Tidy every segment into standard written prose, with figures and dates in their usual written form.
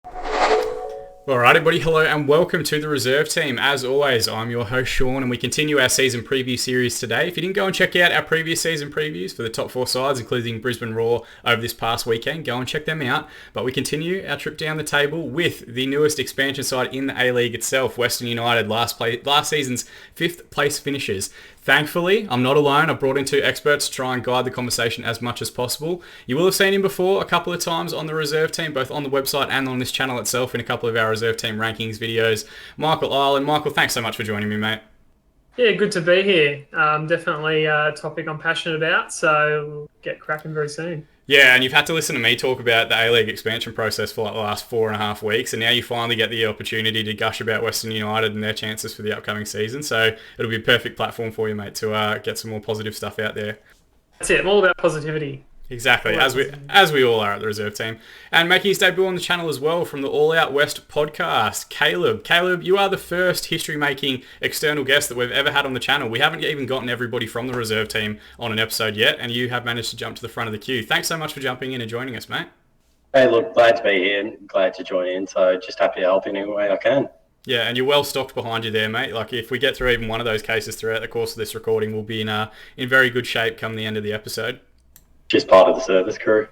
Alrighty, buddy. Hello and welcome to the reserve team. As always, I'm your host Shaun, and we continue our season preview series today. If you didn't go and check out our previous season previews for the top four sides, including Brisbane Roar over this past weekend, go and check them out. But we continue our trip down the table with the newest expansion side in the A-League itself, Western United, last season's fifth place finishers. Thankfully, I'm not alone. I've brought in two experts to try and guide the conversation as much as possible. You will have seen him before a couple of times on the reserve team, both on the website and on this channel itself in a couple of our reserve team rankings videos. Michael Ireland. Michael, thanks so much for joining me, mate. Yeah, good to be here. Definitely a topic I'm passionate about, so we'll get cracking very soon. Yeah, and you've had to listen to me talk about the A-League expansion process for like the last 4.5 weeks, and now you finally get the opportunity to gush about Western United and their chances for the upcoming season. So it'll be a perfect platform for you, mate, to get some more positive stuff out there. That's it. I'm all about positivity. Exactly, as we all are at the reserve team. And making his debut on the channel as well from the All Out West podcast, Caleb. Caleb, you are the first history-making external guest that we've ever had on the channel. We haven't even gotten everybody from the reserve team on an episode yet, and you have managed to jump to the front of the queue. Thanks so much for jumping in and joining us, mate. Hey, look, glad to be here and glad to join in. So just happy to help in any way I can. Yeah, and you're well stocked behind you there, mate. Like, if we get through even one of those cases throughout the course of this recording, we'll be in very good shape come the end of the episode. Just part of the service crew.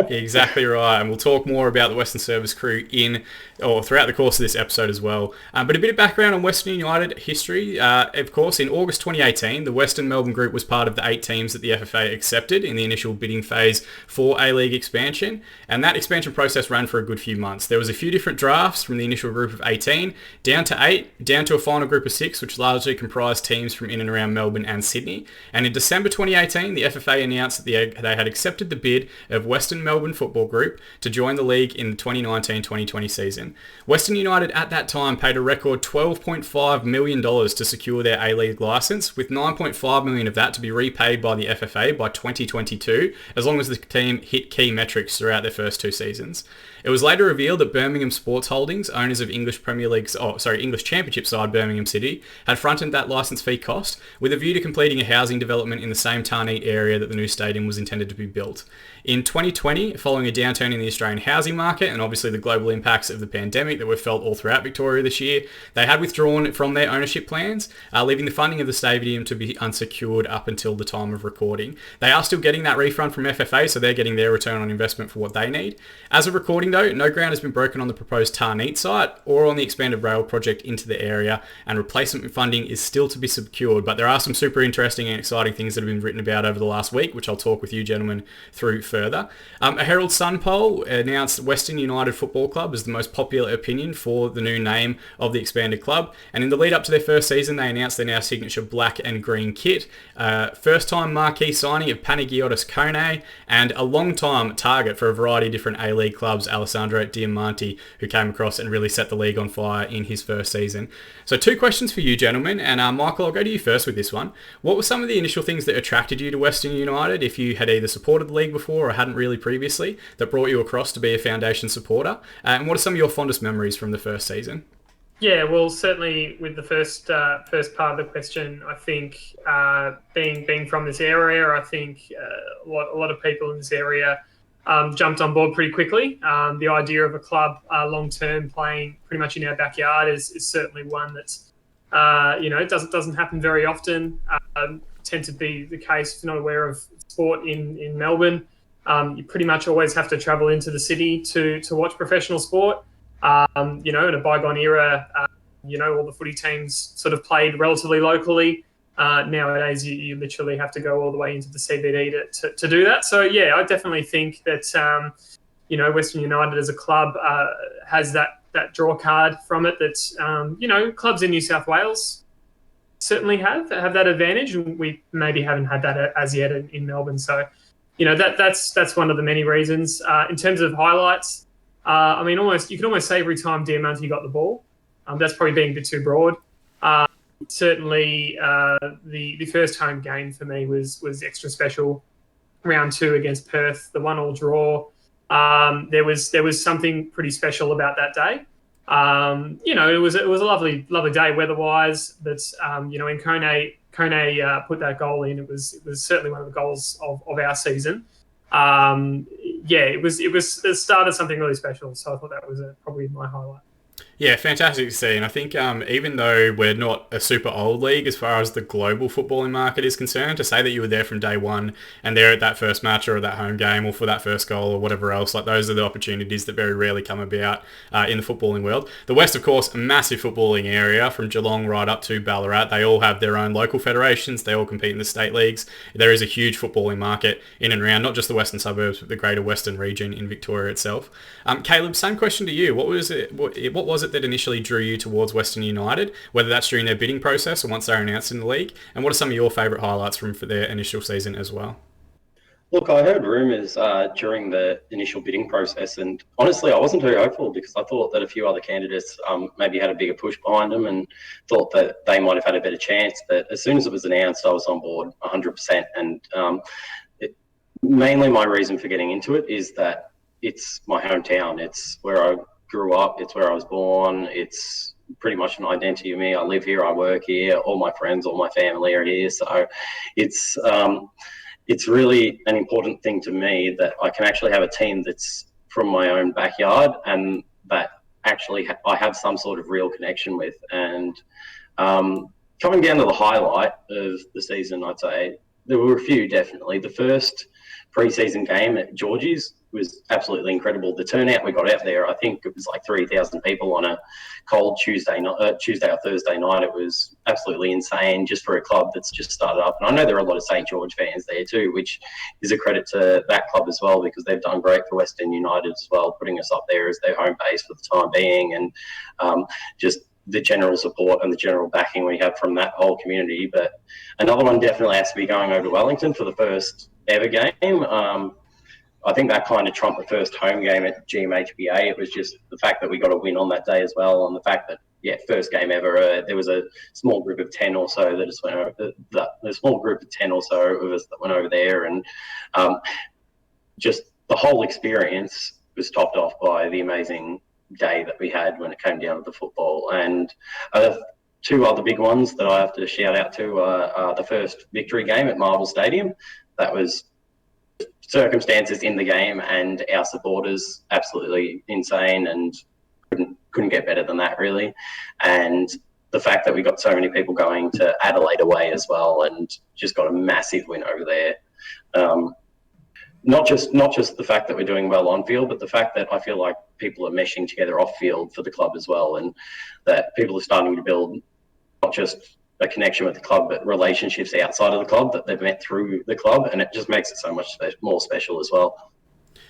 Exactly right, and we'll talk more about the Western Service crew throughout the course of this episode as well. But a bit of background on Western United history. Of course, in August 2018, the Western Melbourne Group was part of the 8 teams that the FFA accepted in the initial bidding phase for A-League expansion, and that expansion process ran for a good few months. There was a few different drafts from the initial group of 18 down to 8, down to a final group of 6, which largely comprised teams from in and around Melbourne and Sydney. And in December 2018, the FFA announced that they had accepted the bid of Western Melbourne Football Group to join the league in the 2019-2020 season. Western United at that time paid a record $12.5 million to secure their A-League licence, with $9.5 million of that to be repaid by the FFA by 2022, as long as the team hit key metrics throughout their first 2 seasons. It was later revealed that Birmingham Sports Holdings, owners of English Championship side Birmingham City, had fronted that licence fee cost with a view to completing a housing development in the same Tarneet area that the new stadium was intended to be built. In 2020, following a downturn in the Australian housing market and obviously the global impacts of the pandemic that were felt all throughout Victoria this year, they had withdrawn from their ownership plans, leaving the funding of the stadium to be unsecured up until the time of recording. They are still getting that refund from FFA, so they're getting their return on investment for what they need. As of recording though, no ground has been broken on the proposed Tarneet site or on the expanded rail project into the area, and replacement funding is still to be secured, but there are some super interesting and exciting things that have been written about over the last week, which I'll talk with you gentlemen through further. A Herald Sun poll announced Western United Football Club as the most popular opinion for the new name of the expanded club, and in the lead up to their first season they announced their now signature black and green kit. First time marquee signing of Panagiotis Kone, and a long time target for a variety of different A-League clubs, Alessandro Diamanti, who came across and really set the league on fire in his first season. So 2 questions for you gentlemen, and Michael, I'll go to you first with this one. What were some of the initial things that attracted you to Western United, if you had either supported the league before or hadn't really previously, that brought you across to be a foundation supporter? And what are some of your fondest memories from the first season? Yeah, well, certainly with the first part of the question, I think being from this area, I think a lot of people in this area jumped on board pretty quickly. The idea of a club long-term playing pretty much in our backyard is certainly one that's, it doesn't happen very often. Tend to be the case if you're not aware of sport in Melbourne. You pretty much always have to travel into the city to watch professional sport. In a bygone era, all the footy teams sort of played relatively locally. Nowadays, you literally have to go all the way into the CBD to do that. So, yeah, I definitely think that, Western United as a club has that draw card from it that, clubs in New South Wales certainly have that advantage. We maybe haven't had that as yet in Melbourne. So, that's one of the many reasons. In terms of highlights, you can almost say every time Diamanti got the ball. That's probably being a bit too broad. Certainly, the first home game for me was extra special. Round 2 against Perth, the 1-1 draw. There was something pretty special about that day. It was a lovely day weather-wise, but when Kone put that goal in, it was certainly one of the goals of our season. it started something really special. So I thought that was probably my highlight. Yeah, fantastic to see. And I think even though we're not a super old league as far as the global footballing market is concerned, to say that you were there from day one and there at that first match or that home game or for that first goal or whatever else, like those are the opportunities that very rarely come about in the footballing world. The West, of course, a massive footballing area from Geelong right up to Ballarat. They all have their own local federations. They all compete in the state leagues. There is a huge footballing market in and around, not just the western suburbs, but the greater western region in Victoria itself. Caleb, same question to you. What was it that initially drew you towards Western United, whether that's during their bidding process or once they're announced in the league? And what are some of your favourite highlights from for their initial season as well? Look, I heard rumours during the initial bidding process, and honestly, I wasn't very hopeful because I thought that a few other candidates maybe had a bigger push behind them and thought that they might have had a better chance. But as soon as it was announced, I was on board 100%. And mainly my reason for getting into it is that it's my hometown. It's where I grew up. It's where I was born. It's pretty much an identity of me. I live here. I work here. All my friends, all my family are here. So it's really an important thing to me that I can actually have a team that's from my own backyard and that actually I have some sort of real connection with. And coming down to the highlight of the season, I'd say there were a few, definitely. The first pre-season game at Georgie's was absolutely incredible. The turnout we got out there, I think it was like 3,000 people on a cold Tuesday or Thursday night. It was absolutely insane just for a club that's just started up. And I know there are a lot of St. George fans there too, which is a credit to that club as well, because they've done great for Western United as well, putting us up there as their home base for the time being. And just the general support and the general backing we have from that whole community. But another one definitely has to be going over to Wellington for the first ever game. I think that kind of trumped the first home game at GMHBA. It was just the fact that we got a win on that day as well, and the fact that, first game ever, there was a small group of 10 or so that just went over, a small group of 10 or so of us that went over there, and just the whole experience was topped off by the amazing day that we had when it came down to the football. And two other big ones that I have to shout out to are the first victory game at Marvel Stadium. That was circumstances in the game and our supporters absolutely insane and couldn't get better than that, really. And the fact that we got so many people going to Adelaide away as well and just got a massive win over there. Not just the fact that we're doing well on field, but the fact that I feel like people are meshing together off field for the club as well, and that people are starting to build not just a connection with the club, but relationships outside of the club that they've met through the club, and it just makes it so much more special as well.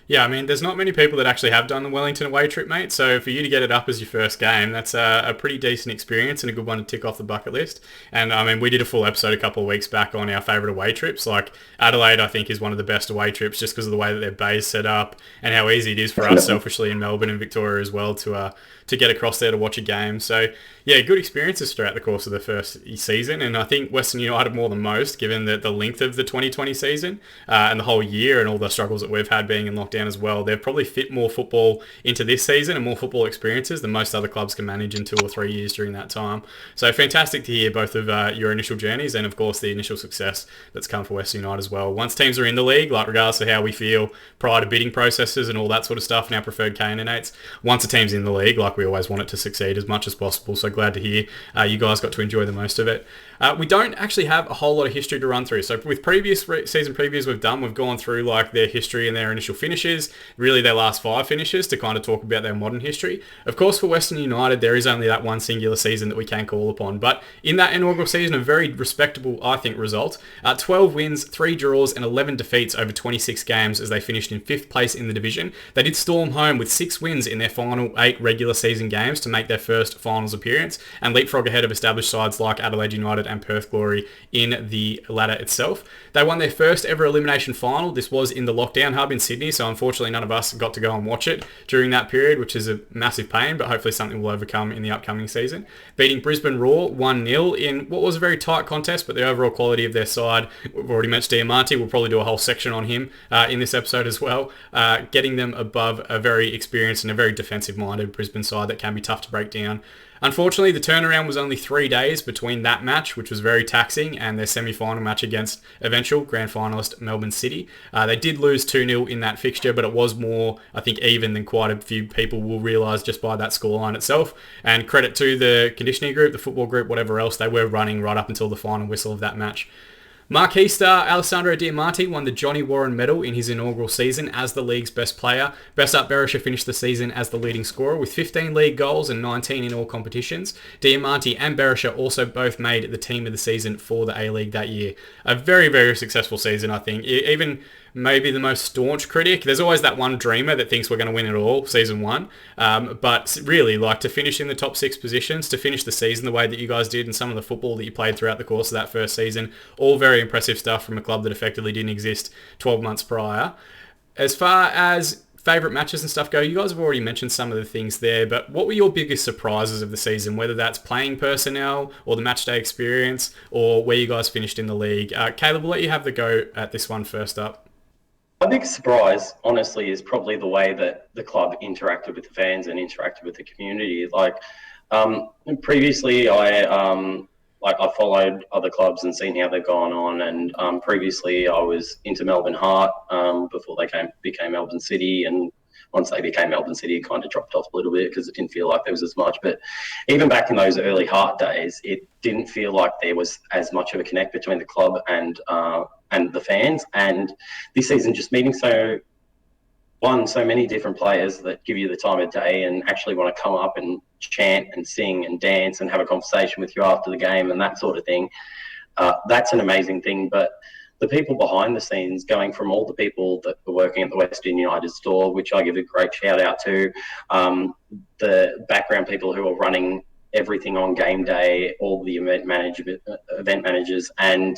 Yeah, I mean, there's not many people that actually have done the Wellington away trip, mate. So for you to get it up as your first game, that's a pretty decent experience and a good one to tick off the bucket list. And I mean, we did a full episode a couple of weeks back on our favourite away trips. Like Adelaide, I think, is one of the best away trips just because of the way that their bay is set up and how easy it is for us, selfishly, in Melbourne and Victoria as well, to get across there to watch a game. So yeah, good experiences throughout the course of the first season. And I think Western United more than most, given the length of the 2020 season and the whole year and all the struggles that we've had being in lockdown as well, they've probably fit more football into this season and more football experiences than most other clubs can manage in 2 or 3 years during that time. So fantastic to hear both of your initial journeys and of course the initial success that's come for Western United as well. Once teams are in the league, like regardless of how we feel prior to bidding processes and all that sort of stuff and our preferred candidates, once a team's in the league, like we always want it to succeed as much as possible. So glad to hear you guys got to enjoy the most of it. We don't actually have a whole lot of history to run through. So with previous season previews we've gone through like their history and their initial finishes, really their last 5 finishes to kind of talk about their modern history. Of course, for Western United, there is only that one singular season that we can call upon. But in that inaugural season, a very respectable, I think, result. 12 wins, 3 draws and 11 defeats over 26 games as they finished in 5th place in the division. They did storm home with 6 wins in their final 8 regular season games to make their first finals appearance and leapfrog ahead of established sides like Adelaide United and Perth Glory in the ladder itself. They won their first ever elimination final. This was in the lockdown hub in Sydney, so unfortunately none of us got to go and watch it during that period, which is a massive pain, but hopefully something we'll overcome in the upcoming season. Beating Brisbane Roar 1-0 in what was a very tight contest, but the overall quality of their side, we've already mentioned Diamante, we'll probably do a whole section on him in this episode as well, getting them above a very experienced and a very defensive-minded Brisbane side that can be tough to break down. Unfortunately, the turnaround was only 3 days between that match, which was very taxing, and their semi-final match against eventual grand finalist Melbourne City. They did lose 2-0 in that fixture, but it was more, I think, even than quite a few people will realise just by that scoreline itself. And credit to the conditioning group, the football group, whatever else, they were running right up until the final whistle of that match. Marquee star Alessandro Diamanti won the Johnny Warren Medal in his inaugural season as the league's best player. Besart Berisha finished the season as the leading scorer with 15 league goals and 19 in all competitions. Diamanti and Berisha also both made the team of the season for the A-League that year. A very, very successful season, I think. Even maybe the most staunch critic. There's always that one dreamer that thinks we're going to win it all, season one. But really, like, to finish in the top 6 positions, to finish the season the way that you guys did and some of the football that you played throughout the course of that first season, all very impressive stuff from a club that effectively didn't exist 12 months prior. As far as favourite matches and stuff go, you guys have already mentioned some of the things there, but what were your biggest surprises of the season, whether that's playing personnel or the matchday experience or where you guys finished in the league? Caleb, we'll let you have the go at this one first up. My biggest surprise, honestly, is probably the way that the club interacted with the fans and interacted with the community. Like, previously, I followed other clubs and seen how they've gone on, and previously I was into Melbourne Heart before they became Melbourne City, and once they became Melbourne City, it kind of dropped off a little bit because it didn't feel like there was as much. But even back in those early Heart days, it didn't feel like there was as much of a connect between the club and the fans. And this season, just meeting so many different players that give you the time of day and actually want to come up and chant and sing and dance and have a conversation with you after the game and that sort of thing. That's an amazing thing. But the people behind the scenes, going from all the people that were working at the Western United store, which I give a great shout out to, the background people who are running everything on game day, all the event managers, and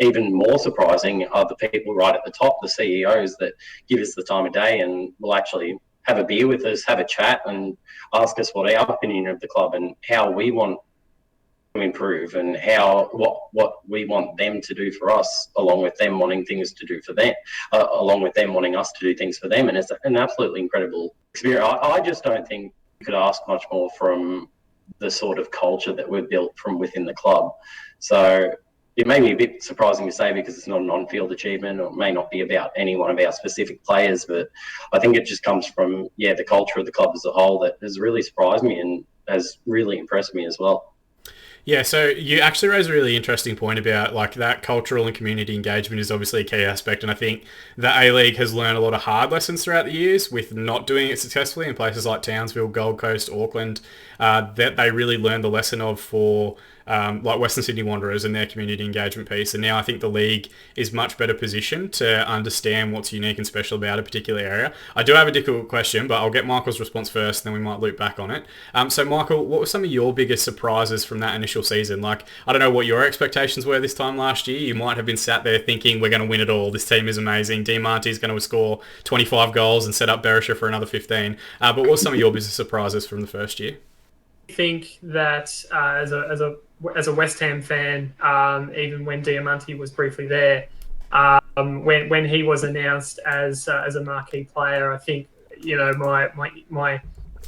even more surprising are the people right at the top, the CEOs that give us the time of day and will actually have a beer with us, have a chat, and ask us what our opinion of the club and how we want to improve and what we want them to do for us, along with them wanting things to do for them, along with them wanting us to do things for them. And it's an absolutely incredible experience. I just don't think you could ask much more from the sort of culture that we've built from within the club. So it may be a bit surprising to say because it's not an on-field achievement, or it may not be about any one of our specific players, but I think it just comes from, the culture of the club as a whole that has really surprised me and has really impressed me as well. Yeah, so you actually raise a really interesting point about like that cultural and community engagement is obviously a key aspect, and I think the A-League has learned a lot of hard lessons throughout the years with not doing it successfully in places like Townsville, Gold Coast, Auckland, that they really learned the lesson of for like Western Sydney Wanderers and their community engagement piece. And now I think the league is much better positioned to understand what's unique and special about a particular area. I do have a difficult question, but I'll get Michael's response first, and then we might loop back on it. So Michael, what were some of your biggest surprises from that initial season? Like, I don't know what your expectations were this time last year. You might have been sat there thinking, we're going to win it all. This team is amazing. Diamanti's going to score 25 goals and set up Berisha for another 15. But what were some of your biggest surprises from the first year? I think that as a West Ham fan, even when Diamanti was briefly there, when he was announced as a marquee player, I think my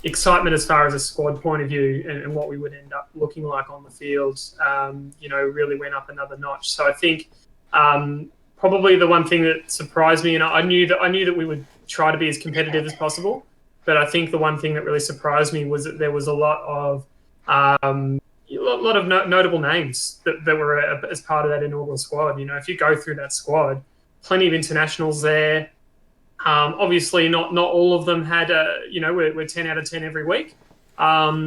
excitement as far as a squad point of view and what we would end up looking like on the field, really went up another notch. So I think probably the one thing that surprised me, and I knew that we would try to be as competitive as possible. But I think the one thing that really surprised me was that there was a lot of notable names that were as part of that inaugural squad. If you go through that squad, plenty of internationals there. Obviously, not all of them had we're 10 out of 10 every week. But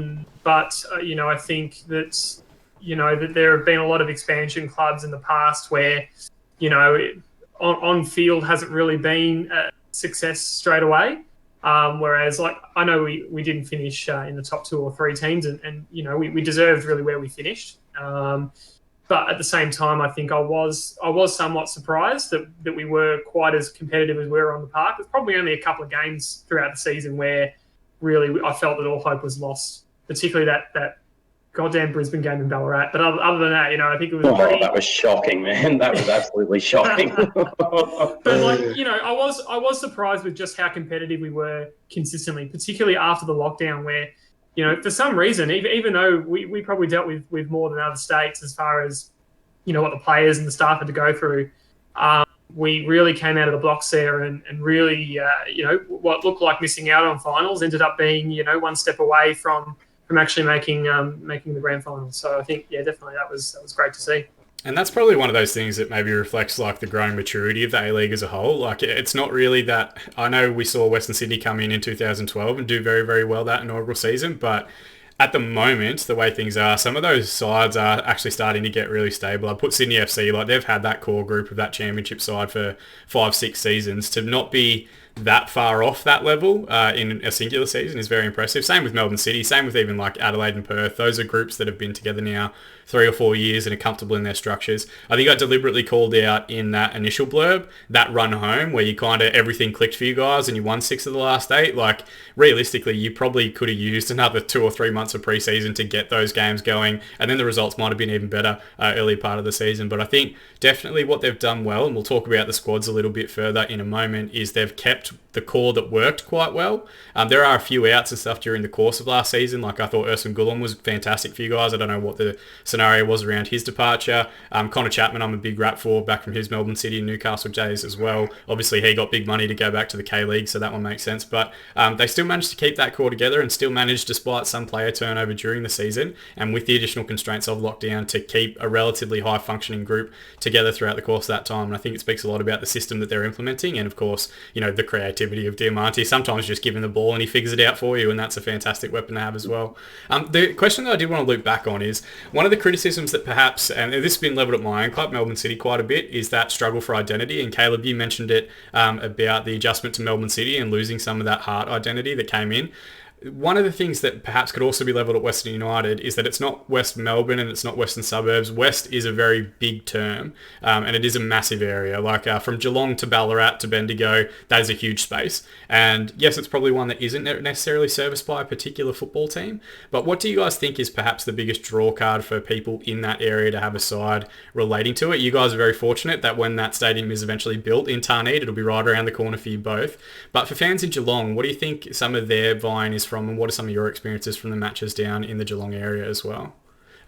I think that that there have been a lot of expansion clubs in the past where on field hasn't really been a success straight away. Whereas, like, I know we didn't finish in the top 2 or 3 teams, and we deserved really where we finished. But at the same time, I think I was somewhat surprised that we were quite as competitive as we were on the park. There's probably only a couple of games throughout the season where really I felt that all hope was lost, particularly that goddamn Brisbane game in Ballarat. But other than that, I think it was that was shocking, man. That was absolutely shocking. But I was surprised with just how competitive we were consistently, particularly after the lockdown, where for some reason, even though we probably dealt with more than other states as far as, what the players and the staff had to go through, we really came out of the blocks there and really, what looked like missing out on finals ended up being, one step away from actually making the grand final. So I think, definitely that was great to see. And that's probably one of those things that maybe reflects like the growing maturity of the A-League as a whole. Like it's not really that. I know we saw Western Sydney come in 2012 and do very, very well that inaugural season, but at the moment, the way things are, some of those sides are actually starting to get really stable. I put Sydney FC, like they've had that core group of that championship side for 5-6 seasons. To not be that far off that level in a singular season is very impressive. Same with Melbourne City, same with even like Adelaide and Perth. Those are groups that have been together now 3 or 4 years and are comfortable in their structures. I think I deliberately called out in that initial blurb, that run home where you kind of everything clicked for you guys and you won 6 of the last 8. Like realistically, you probably could have used another 2 or 3 months of preseason to get those games going, and then the results might have been even better early part of the season. But I think definitely what they've done well, and we'll talk about the squads a little bit further in a moment, is they've kept the core that worked quite well. There are a few outs and stuff during the course of last season. Like I thought Ursun Gulam was fantastic for you guys. I don't know what the scenario was around his departure. Connor Chapman, I'm a big rap for, back from his Melbourne City and Newcastle Jays as well. Obviously, he got big money to go back to the K-League, so that one makes sense. But they still managed to keep that core together and still managed, despite some player turnover during the season, and with the additional constraints of lockdown, to keep a relatively high-functioning group together throughout the course of that time. And I think it speaks a lot about the system that they're implementing and, of course, the creativity of Diamante. Sometimes just give him the ball and he figures it out for you, and that's a fantastic weapon to have as well. The question that I did want to loop back on is one of the criticisms that perhaps, and this has been levelled at my own club, Melbourne City, quite a bit, is that struggle for identity. And Caleb, you mentioned it about the adjustment to Melbourne City and losing some of that heart identity that came in. One of the things that perhaps could also be levelled at Western United is that it's not West Melbourne and it's not Western Suburbs. West is a very big term, and it is a massive area. Like from Geelong to Ballarat to Bendigo, that is a huge space. And yes, it's probably one that isn't necessarily serviced by a particular football team. But what do you guys think is perhaps the biggest draw card for people in that area to have a side relating to it? You guys are very fortunate that when that stadium is eventually built in Tarneit, it'll be right around the corner for you both. But for fans in Geelong, what do you think some of their vying is from, and what are some of your experiences from the matches down in the Geelong area as well?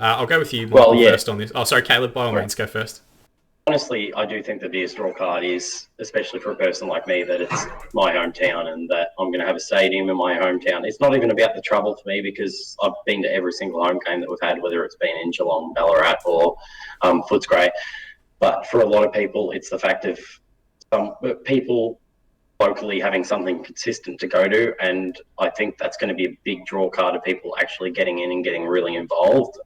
I'll go with you, Michael, first on this. Oh, sorry, Caleb, by all means, go first. Honestly, I do think the biggest draw card is, especially for a person like me, that it's my hometown and that I'm going to have a stadium in my hometown. It's not even about the trouble for me because I've been to every single home game that we've had, whether it's been in Geelong, Ballarat or Footscray. But for a lot of people, it's the fact of some people locally having something consistent to go to, and I think that's going to be a big draw card of people actually getting in and getting really involved.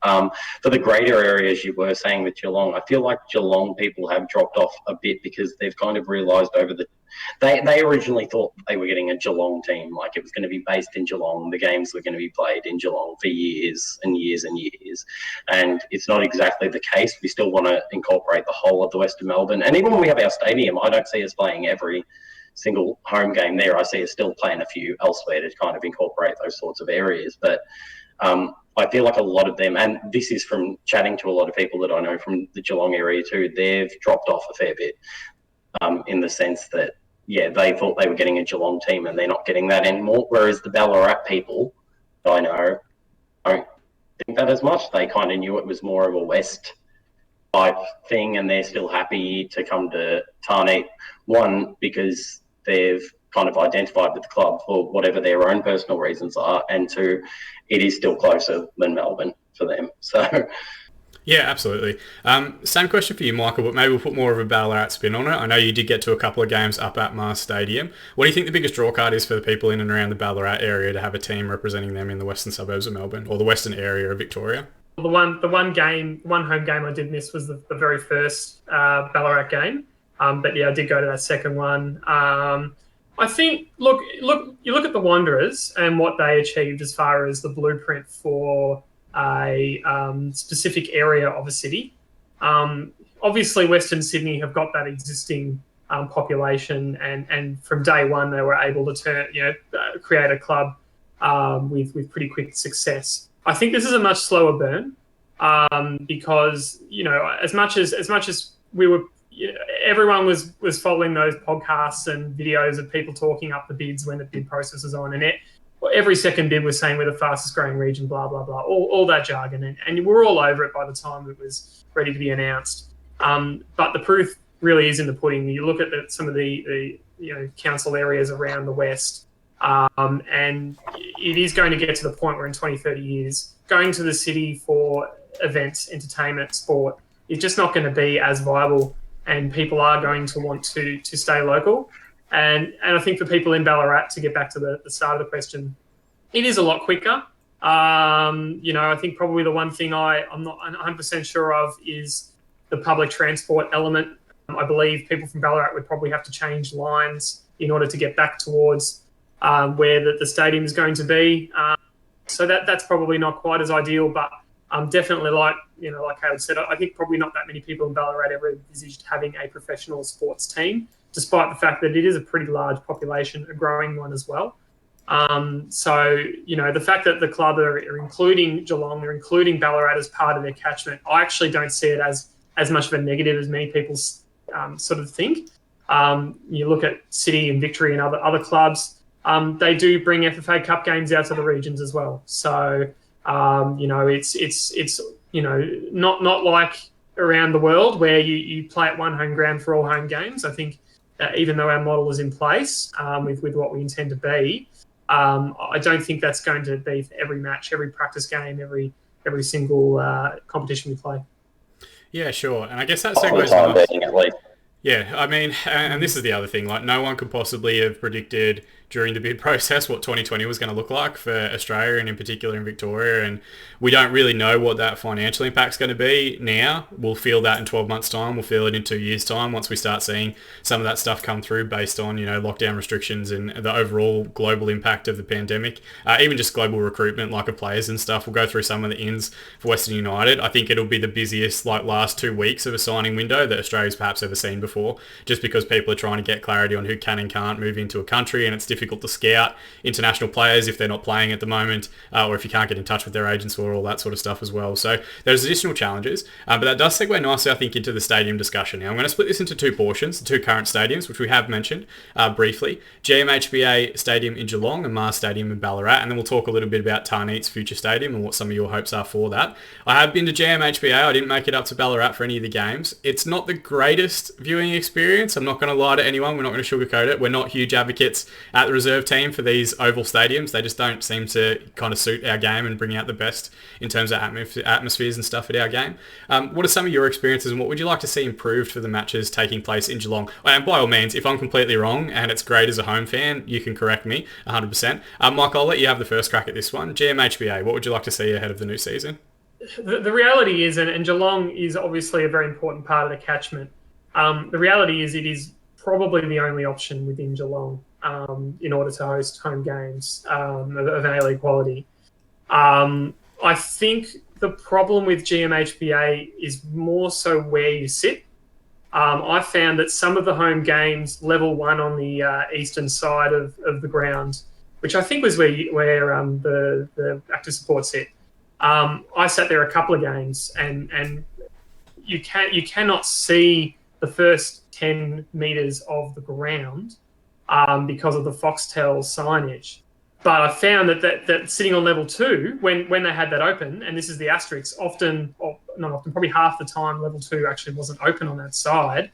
For the greater areas you were saying with Geelong, I feel like Geelong people have dropped off a bit because they've kind of realised they originally thought they were getting a Geelong team, like it was going to be based in Geelong, the games were going to be played in Geelong for years and years and years, and it's not exactly the case. We still want to incorporate the whole of the Western Melbourne, and even when we have our stadium, I don't see us playing every single home game there. I see us still playing a few elsewhere to kind of incorporate those sorts of areas. But I feel like a lot of them, and this is from chatting to a lot of people that I know from the Geelong area too, they've dropped off a fair bit in the sense that, they thought they were getting a Geelong team and they're not getting that anymore. Whereas the Ballarat people, I know, don't think that as much. They kind of knew it was more of a West type thing, and they're still happy to come to Tarneit. One, because they've kind of identified with the club for whatever their own personal reasons are, and two, it is still closer than Melbourne for them. So, yeah, absolutely. Same question for you, Michael, but maybe we'll put more of a Ballarat spin on it. I know you did get to a couple of games up at Mars Stadium. What do you think the biggest draw card is for the people in and around the Ballarat area to have a team representing them in the western suburbs of Melbourne or the western area of Victoria? The one home game I did miss was the very first Ballarat game. But yeah, I did go to that second one. I think, look, you look at the Wanderers and what they achieved as far as the blueprint for a specific area of a city. Obviously, Western Sydney have got that existing population, and from day one they were able to create a club with pretty quick success. I think this is a much slower burn because as much as we were. Everyone was following those podcasts and videos of people talking up the bids when the bid process was on, and every second bid was saying we're the fastest growing region, blah, blah, blah, all that jargon. And we're all over it by the time it was ready to be announced. But the proof really is in the pudding. You look at some of the council areas around the West, and it is going to get to the point where in 20, 30 years, going to the city for events, entertainment, sport, is just not going to be as viable, and people are going to want to stay local. And I think for people in Ballarat, to get back to the start of the question, it is a lot quicker. I think probably the one thing I'm not 100% sure of is the public transport element. I believe people from Ballarat would probably have to change lines in order to get back towards where the stadium is going to be. So that's probably not quite as ideal, but definitely like Caleb said, I think probably not that many people in Ballarat ever envisaged having a professional sports team, despite the fact that it is a pretty large population, a growing one as well. The fact that the club are including Geelong, they're including Ballarat as part of their catchment, I actually don't see it as much of a negative as many people sort of think. You look at City and Victory and other clubs, they do bring FFA Cup games out to the regions as well. So, it's not like around the world where you play at one home ground for all home games. I think even though our model is in place with what we intend to be, I don't think that's going to be for every match, every practice game, every single competition we play. Yeah, sure. And I guess that segues on. At Yeah, I mean, and this is the other thing, like no one could possibly have predicted during the bid process what 2020 was going to look like for Australia and in particular in Victoria, and we don't really know what that financial impact's going to be now. We'll feel that in 12 months' time, we'll feel it in 2 years' time once we start seeing some of that stuff come through based on, lockdown restrictions and the overall global impact of the pandemic, even just global recruitment like of players and stuff. We'll go through some of the ins for Western United. I think it'll be the busiest last 2 weeks of a signing window that Australia's perhaps ever seen before, just because people are trying to get clarity on who can and can't move into a country, and it's difficult to scout international players if they're not playing at the moment, or if you can't get in touch with their agents or all that sort of stuff as well. So there's additional challenges, but that does segue nicely, I think, into the stadium discussion. Now I'm going to split this into two portions, the two current stadiums, which we have mentioned briefly, GMHBA Stadium in Geelong and Mars Stadium in Ballarat, and then we'll talk a little bit about Tarneet's future stadium and what some of your hopes are for that. I have been to GMHBA, I didn't make it up to Ballarat for any of the games. It's not the greatest viewing experience, I'm not going to lie to anyone, we're not going to sugarcoat it. We're not huge advocates at the reserve team for these oval stadiums. They just don't seem to kind of suit our game and bring out the best in terms of atmospheres and stuff at our game. What are some of your experiences and what would you like to see improved for the matches taking place in Geelong? And by all means, if I'm completely wrong and it's great as a home fan, you can correct me 100%. Mike, I'll let you have the first crack at this one. GMHBA, what would you like to see ahead of the new season? The reality is, and Geelong is obviously a very important part of the catchment, the reality is it is probably the only option within Geelong in order to host home games of an A-League quality. I think the problem with GMHBA is more so where you sit. I found that some of the home games, level one on the eastern side of the ground, which I think was where the active support sit, I sat there a couple of games and you cannot see the first 10 metres of the ground because of the Foxtel signage. But I found that sitting on level two, when they had that open, and this is the asterisk, probably half the time level two actually wasn't open on that side.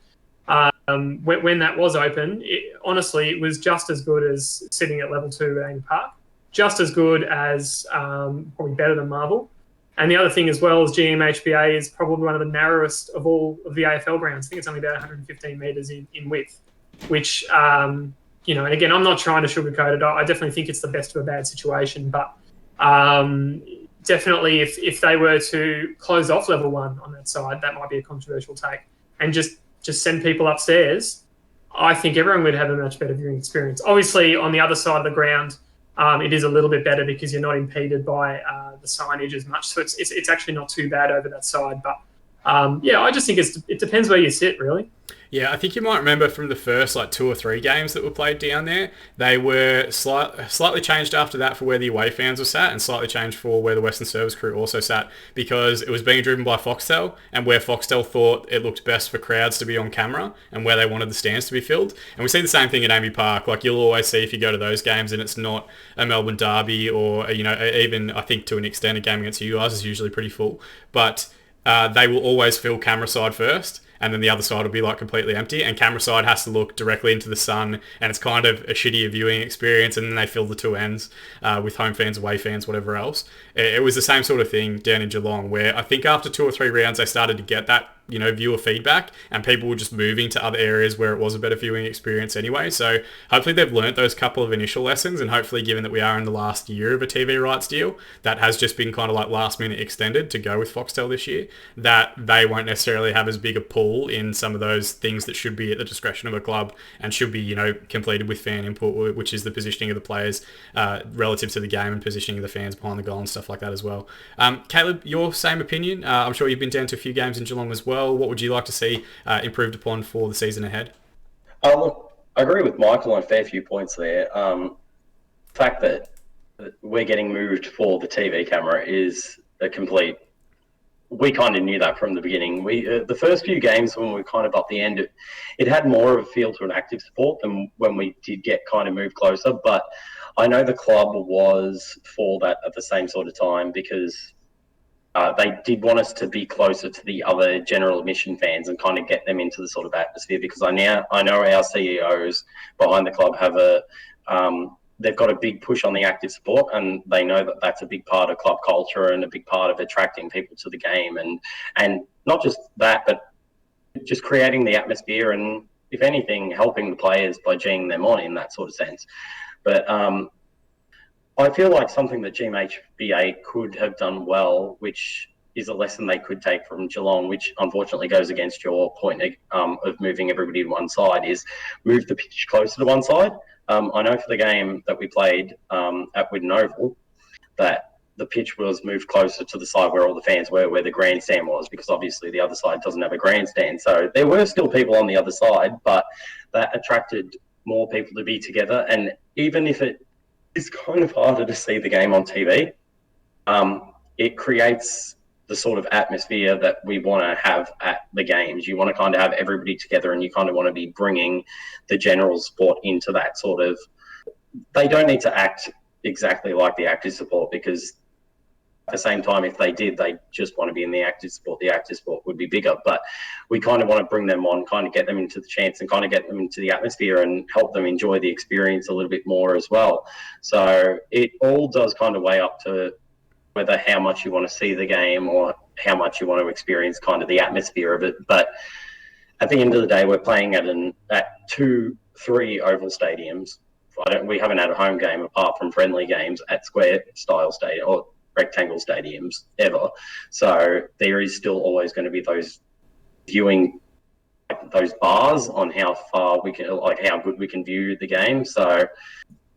When that was open, honestly, it was just as good as sitting at level two at Amy Park, just as good as probably better than Marvel. And the other thing as well is GMHBA is probably one of the narrowest of all of the AFL grounds. I think it's only about 115 metres in width, which, and again, I'm not trying to sugarcoat it. I definitely think it's the best of a bad situation. But definitely if they were to close off level one on that side, that might be a controversial take. And just send people upstairs, I think everyone would have a much better viewing experience. Obviously, on the other side of the ground, it is a little bit better because you're not impeded by the signage as much. So it's actually not too bad over that side. But I just think it depends where you sit, really. Yeah, I think you might remember from the first like 2 or 3 games that were played down there, they were slightly changed after that for where the away fans were sat, and slightly changed for where the Western Service crew also sat, because it was being driven by Foxtel, and where Foxtel thought it looked best for crowds to be on camera, and where they wanted the stands to be filled. And we see the same thing at Amy Park. Like, you'll always see, if you go to those games and it's not a Melbourne derby, or even I think to an extent a game against you guys is usually pretty full, but they will always fill camera side first, and then the other side will be like completely empty, and camera side has to look directly into the sun, and it's kind of a shittier viewing experience, and then they fill the two ends with home fans, away fans, whatever else. It was the same sort of thing down in Geelong, where I think after 2 or 3 rounds they started to get that viewer feedback, and people were just moving to other areas where it was a better viewing experience anyway. So hopefully they've learnt those couple of initial lessons, and hopefully, given that we are in the last year of a TV rights deal that has just been kind of like last minute extended to go with Foxtel this year, that they won't necessarily have as big a pull in some of those things that should be at the discretion of a club, and should be completed with fan input, which is the positioning of the players relative to the game, and positioning of the fans behind the goal and stuff like that as well. Caleb, your same opinion? I'm sure you've been down to a few games in Geelong as well. What would you like to see improved upon for the season ahead? Look, I agree with Michael on a fair few points there. The fact that we're getting moved for the TV camera is a complete... We kind of knew that from the beginning. The first few games when we were kind of up the end, it had more of a feel to an active support than when we did get kind of moved closer. But I know the club was for that at the same sort of time, because they did want us to be closer to the other general admission fans and kind of get them into the sort of atmosphere, because I know our CEOs behind the club have they've got a big push on the active support, and they know that that's a big part of club culture and a big part of attracting people to the game, and not just that, but just creating the atmosphere, and if anything, helping the players by geeing them on in that sort of sense. But I feel like something that GMHBA could have done well, which is a lesson they could take from Geelong, which unfortunately goes against your point of moving everybody to one side, is move the pitch closer to one side. I know for the game that we played at Whitten Oval, that the pitch was moved closer to the side where all the fans were, where the grandstand was, because obviously the other side doesn't have a grandstand. So there were still people on the other side, but that attracted more people to be together. And even if it is kind of harder to see the game on TV, it creates the sort of atmosphere that we want to have at the games. You want to kind of have everybody together, and you kind of want to be bringing the general sport into that sort of... They don't need to act exactly like the active support, because at the same time, if they did, they just want to be in the active sport would be bigger. But we kind of want to bring them on, kind of get them into the chance, and kind of get them into the atmosphere, and help them enjoy the experience a little bit more as well. So it all does kind of weigh up to whether how much you want to see the game, or how much you want to experience kind of the atmosphere of it. But at the end of the day, we're playing at 2-3 oval stadiums. We haven't had a home game apart from friendly games at square style stadium or rectangle stadiums ever. So there is still always going to be those viewing, those bars on how far we can, like how good we can view the game. So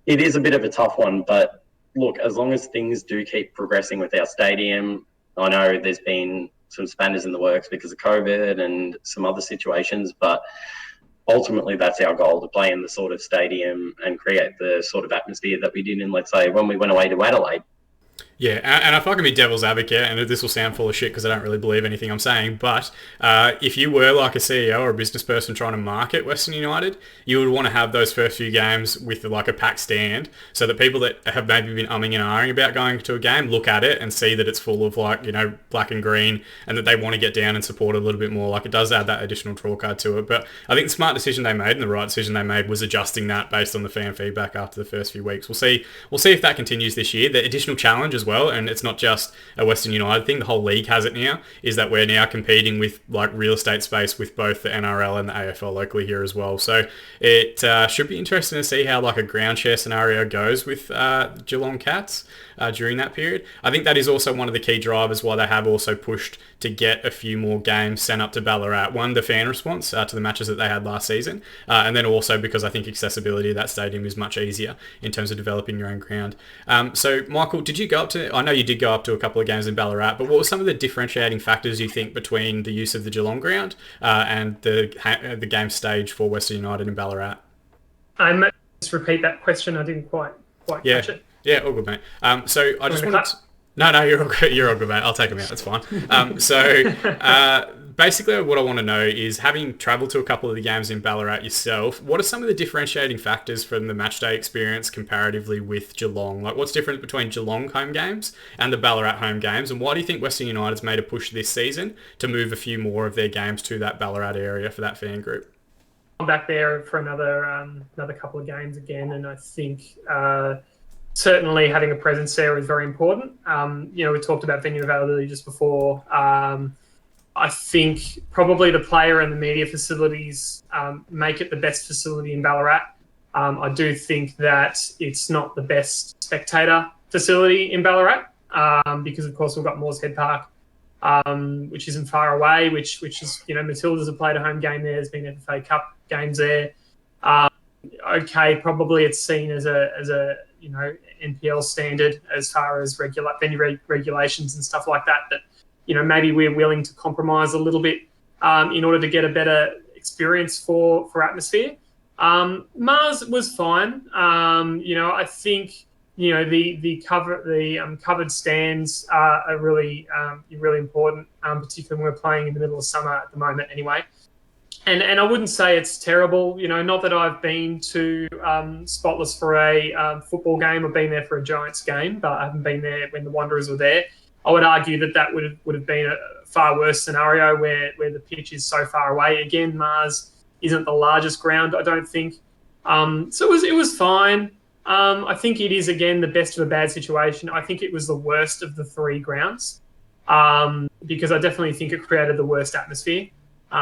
it is a bit of a tough one, but look, as long as things do keep progressing with our stadium, I know there's been some spanners in the works because of COVID and some other situations, but ultimately that's our goal, to play in the sort of stadium and create the sort of atmosphere that we did in, let's say, when we went away to Adelaide. Yeah, and if I can be devil's advocate, and this will sound full of shit because I don't really believe anything I'm saying, but if you were like a CEO or a business person trying to market Western United, you would want to have those first few games with like a packed stand, so that people that have maybe been umming and ahhing about going to a game look at it and see that it's full of like, black and green, and that they want to get down and support it a little bit more. Like, it does add that additional draw card to it. But I think the smart decision they made, and the right decision they made, was adjusting that based on the fan feedback after the first few weeks. We'll see if that continues this year. The additional challenge as well, and it's not just a Western United thing, the whole league has it now, is that we're now competing with like real estate space with both the NRL and the AFL locally here as well. So it should be interesting to see how like a ground share scenario goes with Geelong Cats during that period. I think that is also one of the key drivers why they have also pushed to get a few more games sent up to Ballarat. One, the fan response to the matches that they had last season, and then also because I think accessibility of that stadium is much easier in terms of developing your own ground. So Michael, did you go up to I know you did go up to a couple of games in Ballarat, but what were some of the differentiating factors you think between the use of the Geelong ground and the game stage for Western United in Ballarat? I might just repeat that question. I didn't quite catch it. Yeah, all good, mate. So I just wanted to... No, you're all good. You're all good, mate. I'll take them out. That's fine. Basically, what I want to know is, having travelled to a couple of the games in Ballarat yourself, what are some of the differentiating factors from the matchday experience comparatively with Geelong? Like, what's different between Geelong home games and the Ballarat home games? And why do you think Western United's made a push this season to move a few more of their games to that Ballarat area for that fan group? I'm back there for another couple of games again, and I think certainly having a presence there is very important. We talked about venue availability just before. I think probably the player and the media facilities make it the best facility in Ballarat. I do think that it's not the best spectator facility in Ballarat because, of course, we've got Moores Head Park, which isn't far away, which is, Matildas have played a home game there. There's been FA Cup games there. Okay, probably it's seen as a NPL standard as far as venue regulations and stuff like that. But maybe we're willing to compromise a little bit in order to get a better experience for atmosphere. Mars was fine. I think the covered stands are really important, particularly when we're playing in the middle of summer at the moment. Anyway. And I wouldn't say it's terrible. Not that I've been to Spotless for a football game. I've been there for a Giants game, but I haven't been there when the Wanderers were there. I would argue that would have been a far worse scenario where the pitch is so far away. Again, Mars isn't the largest ground, I don't think. So it was fine. I think it is, again, the best of a bad situation. I think it was the worst of the three grounds because I definitely think it created the worst atmosphere.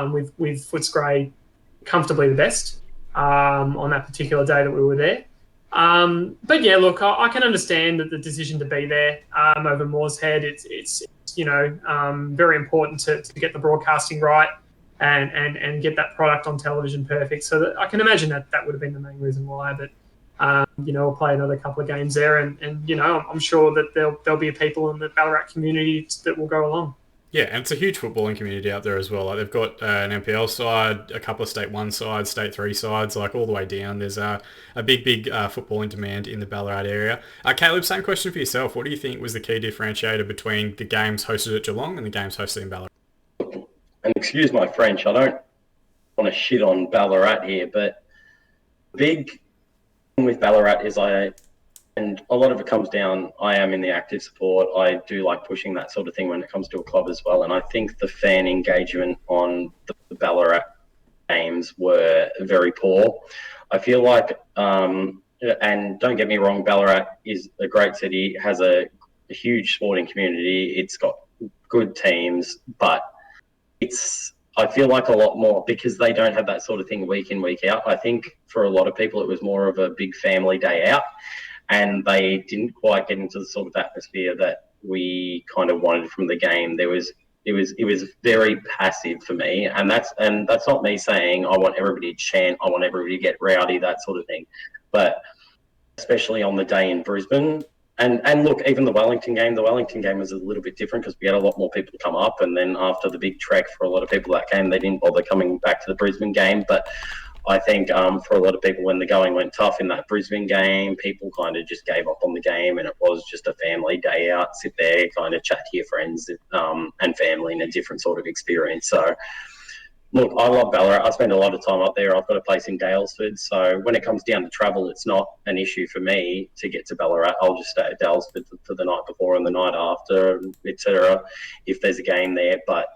With Footscray comfortably the best on that particular day that we were there. But yeah, look, I can understand that the decision to be there over Moores Head. It's very important to get the broadcasting right and get that product on television perfect. So that I can imagine that would have been the main reason why. But we'll play another couple of games there, and I'm sure that there'll be people in the Ballarat community that will go along. Yeah, and it's a huge footballing community out there as well. Like, they've got an NPL side, a couple of State 1 sides, State 3 sides, like all the way down. There's a big footballing demand in the Ballarat area. Caleb, same question for yourself. What do you think was the key differentiator between the games hosted at Geelong and the games hosted in Ballarat? And excuse my French, I don't want to shit on Ballarat here, but the big thing with Ballarat is and a lot of it comes down, I am in the active support. I do like pushing that sort of thing when it comes to a club as well. And I think the fan engagement on the Ballarat games were very poor. I feel like, and don't get me wrong, Ballarat is a great city, has a huge sporting community. It's got good teams, but I feel like a lot more because they don't have that sort of thing week in, week out. I think for a lot of people, it was more of a big family day out. And they didn't quite get into the sort of atmosphere that we kind of wanted from the game. It was very passive for me, and that's not me saying I want everybody to chant, I want everybody to get rowdy, that sort of thing. But especially on the day in Brisbane, and look, even the Wellington game was a little bit different because we had a lot more people come up, and then after the big trek for a lot of people that came, they didn't bother coming back to the Brisbane game, but. I think for a lot of people, when the going went tough in that Brisbane game, people kind of just gave up on the game, and it was just a family day out, sit there, kind of chat to your friends and family in a different sort of experience. So, look, I love Ballarat. I spend a lot of time up there. I've got a place in Dalesford. So when it comes down to travel, it's not an issue for me to get to Ballarat. I'll just stay at Dalesford for the night before and the night after, etc. if there's a game there. But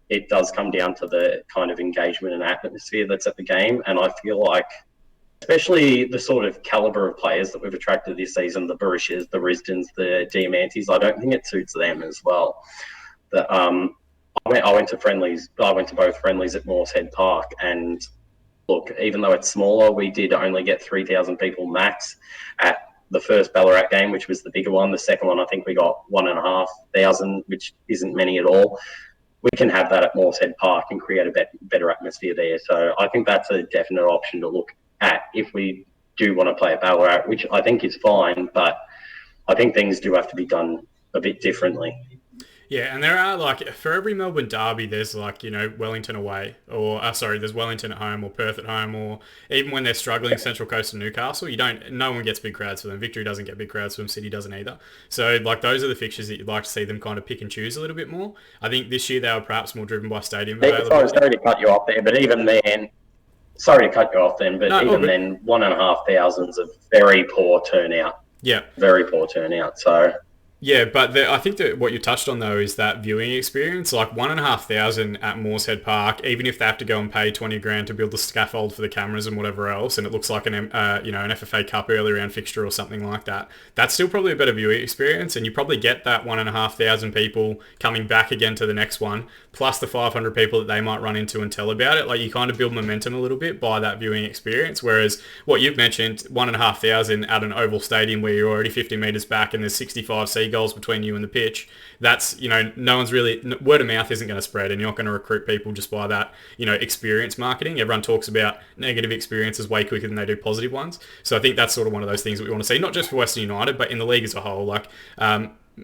it does come down to the kind of engagement and atmosphere that's at the game. And I feel like, especially the sort of calibre of players that we've attracted this season, the Barishas, the Risdons, the Diamantes, I don't think it suits them as well. I went to friendlies. I went to both friendlies at Moores Head Park, and look, even though it's smaller, we did only get 3,000 people max at the first Ballarat game, which was the bigger one. The second one, I think we got 1,500, which isn't many at all. We can have that at Moores Head Park and create a better atmosphere there. So I think that's a definite option to look at if we do want to play at Ballarat, which I think is fine. But I think things do have to be done a bit differently. Yeah, and there are, like, for every Melbourne derby, there's, like, Wellington away, or there's Wellington at home, or Perth at home, or even when they're struggling, Central Coast and Newcastle, no one gets big crowds for them. Victory doesn't get big crowds for them. City doesn't either. So, like, those are the fixtures that you'd like to see them kind of pick and choose a little bit more. I think this year they were perhaps more driven by stadium availability. Sorry to cut you off there, but even then, sorry to cut you off then, but no, even then, 1,500's a very poor turnout. Yeah, very poor turnout. So. Yeah, but I think that what you touched on, though, is that viewing experience. Like 1,500 at Moorshead Park, even if they have to go and pay 20 grand to build the scaffold for the cameras and whatever else, and it looks like an FFA Cup early round fixture or something like that, that's still probably a better viewing experience, and you probably get that 1,500 people coming back again to the next one, plus the 500 people that they might run into and tell about it. Like, you kind of build momentum a little bit by that viewing experience, whereas what you've mentioned, 1,500 at an oval stadium where you're already 50 metres back and there's 65 seagulls between you and the pitch, that's, no one's really, word of mouth isn't going to spread, and you're not going to recruit people just by that, experience marketing. Everyone talks about negative experiences way quicker than they do positive ones. So I think that's sort of one of those things that we want to see, not just for Western United, but in the league as a whole. Like,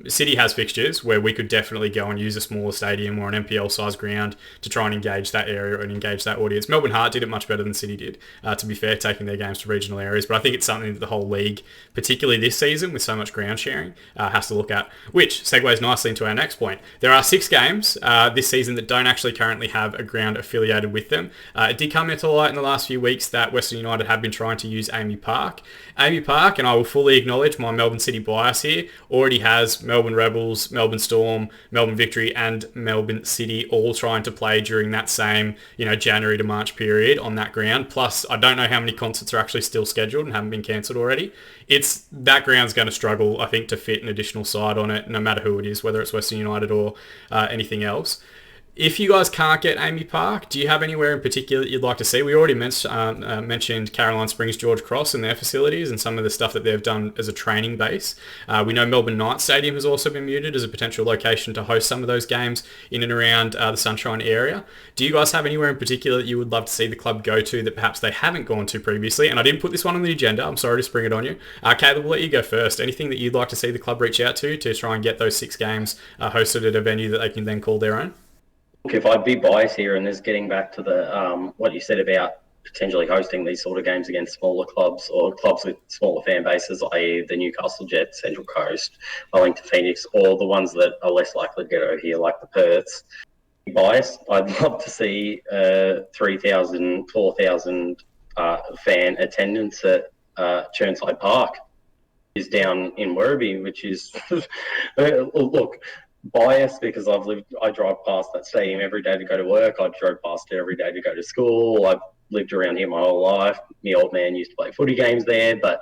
City has fixtures where we could definitely go and use a smaller stadium or an NPL-sized ground to try and engage that area and engage that audience. Melbourne Heart did it much better than City did, to be fair, taking their games to regional areas. But I think it's something that the whole league, particularly this season with so much ground sharing, has to look at, which segues nicely into our next point. There are 6 games this season that don't actually currently have a ground affiliated with them. It did come into light in the last few weeks that Western United have been trying to use Amy Park. Amy Park, and I will fully acknowledge my Melbourne City bias here, already has Melbourne Rebels, Melbourne Storm, Melbourne Victory, and Melbourne City all trying to play during that same, January to March period on that ground. Plus, I don't know how many concerts are actually still scheduled and haven't been cancelled already. That ground's going to struggle, I think, to fit an additional side on it, no matter who it is, whether it's Western United or anything else. If you guys can't get Amy Park, do you have anywhere in particular that you'd like to see? We already mentioned Caroline Springs George Cross and their facilities and some of the stuff that they've done as a training base. We know Melbourne Knights Stadium has also been mooted as a potential location to host some of those games in and around the Sunshine area. Do you guys have anywhere in particular that you would love to see the club go to that perhaps they haven't gone to previously? And I didn't put this one on the agenda. I'm sorry to spring it on you. Caleb, we'll let you go first. Anything that you'd like to see the club reach out to try and get those 6 games hosted at a venue that they can then call their own? Look, if I'd be biased here, and this getting back to the what you said about potentially hosting these sort of games against smaller clubs or clubs with smaller fan bases, i.e. the Newcastle Jets, Central Coast, Wellington Phoenix, or the ones that are less likely to get over here, like the Perths. Biased, I'd love to see 3,000, 4,000 fan attendance at Chirnside Park. Is down in Werribee, which is look. Biased because I drive past that stadium every day to go to work. I drove past it every day to go to school. I've lived around here my whole life. My old man used to play footy games there, but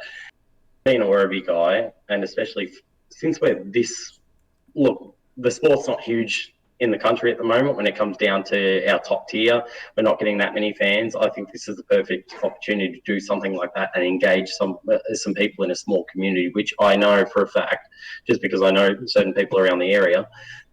being a Werribee guy, and especially since we're the sport's not huge in the country at the moment when it comes down to our top tier. We're not getting that many fans. I think this is the perfect opportunity to do something like that and engage some people in a small community, which I know for a fact, just because I know certain people around the area,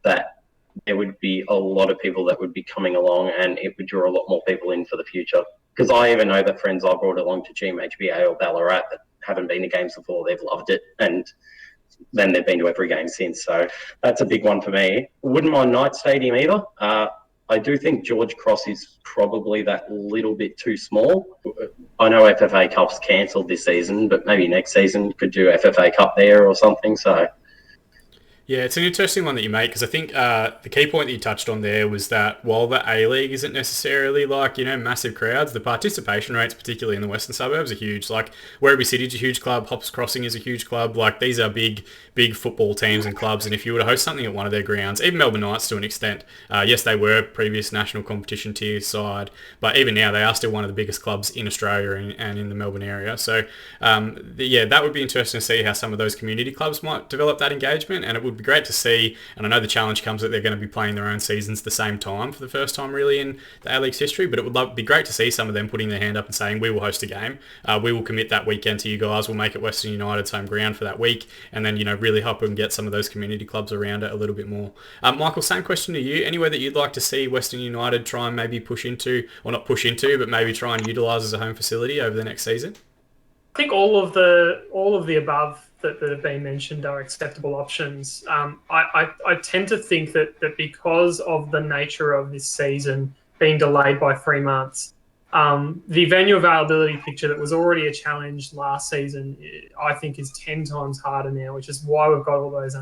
that there would be a lot of people that would be coming along and it would draw a lot more people in for the future. Because I even know that friends I brought along to GMHBA or Ballarat that haven't been to games before, they've loved it. And then they've been to every game since. So that's a big one for me. Wouldn't mind Knights Stadium either. I do think George Cross is probably that little bit too small. I know FFA Cup's cancelled this season, but maybe next season could do FFA Cup there or something. So Yeah, it's an interesting one that you make because I think the key point that you touched on there was that while the A-League isn't necessarily like, massive crowds, the participation rates, particularly in the western suburbs, are huge. Like Werribee City's a huge club, Hops Crossing is a huge club. Like these are big football teams and clubs. And if you were to host something at one of their grounds, even Melbourne Knights to an extent, yes, they were previous national competition tier side, but even now they are still one of the biggest clubs in Australia and in the Melbourne area. So that would be interesting to see how some of those community clubs might develop that engagement, and it would be great to see. And I know the challenge comes that they're going to be playing their own seasons at the same time for the first time really in the A-League's history, but it would be great to see some of them putting their hand up and saying, we will host a game, we will commit that weekend to you guys, we'll make it Western United's home ground for that week, and then really help them get some of those community clubs around it a little bit more. Michael, same question to you. Anywhere that you'd like to see Western United try and maybe push into, or not push into, but maybe try and utilise as a home facility over the next season? think all of the above that have been mentioned are acceptable options. I tend to think that because of the nature of this season being delayed by 3 months, the venue availability picture that was already a challenge last season, I think, is 10 times harder now, which is why we've got all those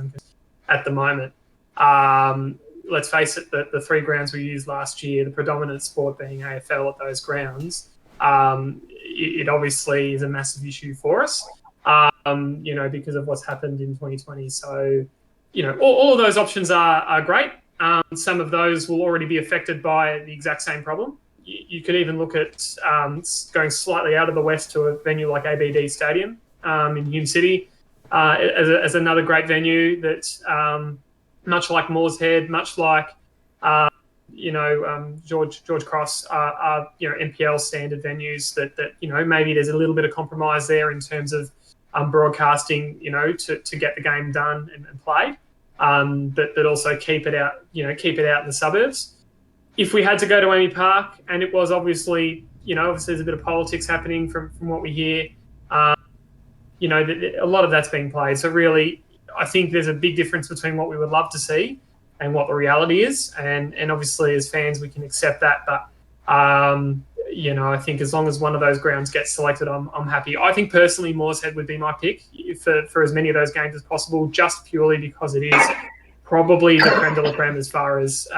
at the moment. Let's face it, the three grounds we used last year, the predominant sport being AFL at those grounds, it obviously is a massive issue for us, because of what's happened in 2020. So, all of those options are great. Some of those will already be affected by the exact same problem. You could even look at going slightly out of the west to a venue like ABD Stadium in Hume City as another great venue that, much like Moores Head, much like George Cross are NPL standard venues that maybe there's a little bit of compromise there in terms of broadcasting, to get the game done and played, but also keep it out in the suburbs. If we had to go to Amy Park, and it was obviously there's a bit of politics happening from what we hear, a lot of that's being played. So really, I think there's a big difference between what we would love to see and what the reality is. And obviously, as fans, we can accept that. But, I think as long as one of those grounds gets selected, I'm happy. I think personally, Moores Head would be my pick for as many of those games as possible, just purely because it is probably the creme de la creme as far as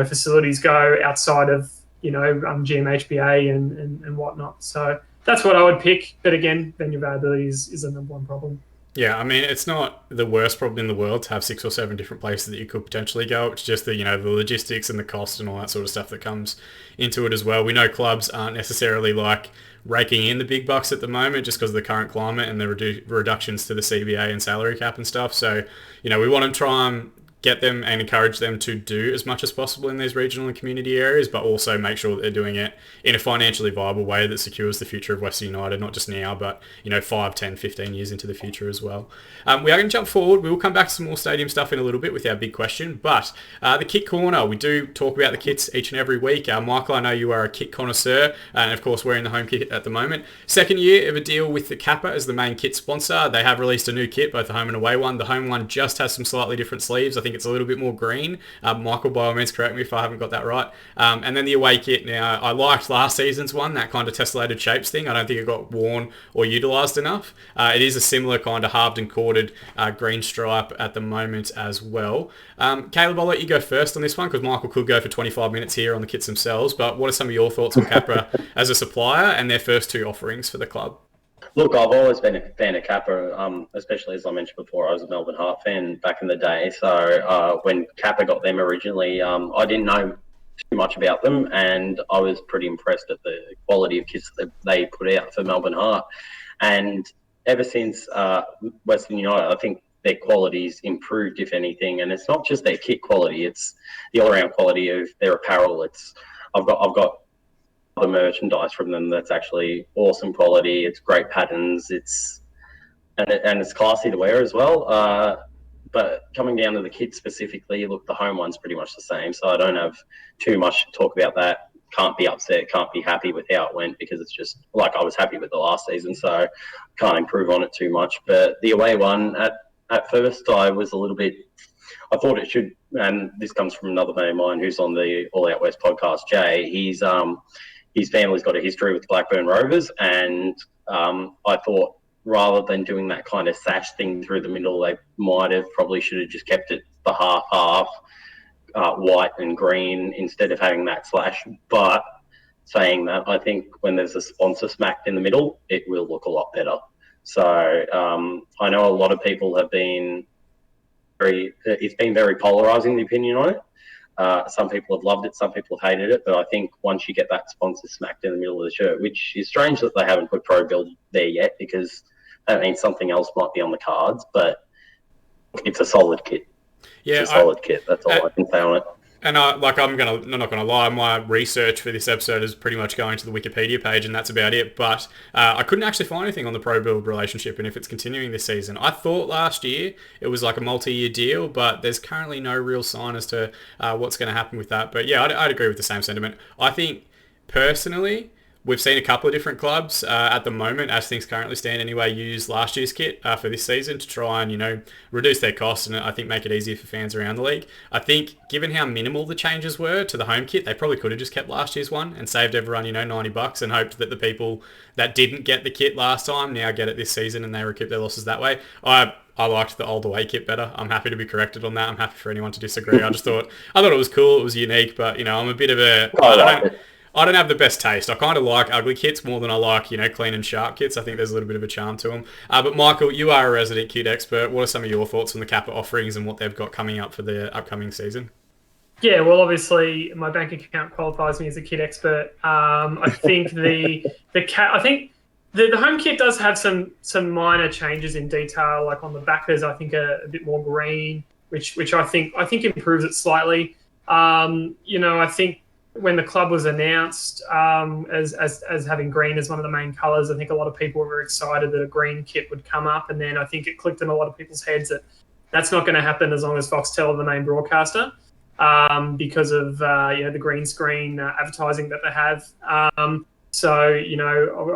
facilities go outside of GMHBA and whatnot. So that's what I would pick. But again, venue availability is the number one problem. Yeah, I mean, it's not the worst problem in the world to have 6 or 7 different places that you could potentially go. It's just the the logistics and the cost and all that sort of stuff that comes into it as well. We know clubs aren't necessarily raking in the big bucks at the moment just because of the current climate and the reductions to the CBA and salary cap and stuff. So, we want to try and get them and encourage them to do as much as possible in these regional and community areas, but also make sure that they're doing it in a financially viable way that secures the future of Western United, not just now, but 5, 10, 15 years into the future as well. We are going to jump forward. We will come back to some more stadium stuff in a little bit with our big question, but the kit corner, we do talk about the kits each and every week. Michael, I know you are a kit connoisseur, and of course wearing the home kit at the moment. Second year of a deal with the Kappa as the main kit sponsor. They have released a new kit, both the home and away one. The home one just has some slightly different sleeves. I think it's a little bit more green. Michael, by all means, correct me if I haven't got that right. And then the away kit. Now, I liked last season's one, that kind of tessellated shapes thing. I don't think it got worn or utilised enough. It is a similar kind of halved and corded green stripe at the moment as well. Caleb, I'll let you go first on this one because Michael could go for 25 minutes here on the kits themselves. But what are some of your thoughts on Capra as a supplier and their first 2 offerings for the club? Look, I've always been a fan of Kappa, especially as I mentioned before, I was a Melbourne Heart fan back in the day. So when Kappa got them originally, I didn't know too much about them, and I was pretty impressed at the quality of kits that they put out for Melbourne Heart. And ever since Western United, I think their quality's improved, if anything. And it's not just their kit quality; it's the all-around quality of their apparel. I've got the merchandise from them that's actually awesome quality. It's great patterns. It's classy to wear as well. But coming down to the kit specifically, look, the home one's pretty much the same, so I don't have too much to talk about that. Can't be upset, can't be happy with how it went because it's just like I was happy with the last season, so can't improve on it too much. But the away one, at first I was a little bit, I thought it should, and this comes from another mate of mine who's on the All Out West podcast, Jay. His family's got a history with Blackburn Rovers, and I thought rather than doing that kind of sash thing through the middle, they probably should have just kept it the half, white and green instead of having that slash. But saying that, I think when there's a sponsor smacked in the middle, it will look a lot better. So I know a lot of people have been it's been very polarising, the opinion on it. Some people have loved it, some people have hated it, but I think once you get that sponsor smacked in the middle of the shirt, which is strange that they haven't put Pro Build there yet, because that means something else might be on the cards, but it's a solid kit. Yeah, it's a solid kit. That's all I can say on it. And I'm not gonna lie, my research for this episode is pretty much going to the Wikipedia page, and that's about it. But I couldn't actually find anything on the Pro Build relationship, and if it's continuing this season. I thought last year it was like a multi-year deal, but there's currently no real sign as to what's going to happen with that. But yeah, I'd agree with the same sentiment. I think personally, We've seen a couple of different clubs at the moment, as things currently stand anyway, use last year's kit for this season to try and, reduce their costs and I think make it easier for fans around the league. I think given how minimal the changes were to the home kit, they probably could have just kept last year's one and saved everyone, $90 and hoped that the people that didn't get the kit last time now get it this season and they recoup their losses that way. I liked the old away kit better. I'm happy to be corrected on that. I'm happy for anyone to disagree. I thought it was cool. It was unique, but I'm a bit of a I don't have the best taste. I kind of like ugly kits more than I like, clean and sharp kits. I think there's a little bit of a charm to them. But Michael, you are a resident kit expert. What are some of your thoughts on the Kappa offerings and what they've got coming up for the upcoming season? Yeah, well, obviously my bank account qualifies me as a kit expert. I think the home kit does have some minor changes in detail, like on the backers. I think a bit more green, which I think improves it slightly. I think when the club was announced as having green as one of the main colours, I think a lot of people were excited that a green kit would come up, and then I think it clicked in a lot of people's heads that that's not going to happen as long as Foxtel are the main broadcaster, because of the green screen advertising that they have. So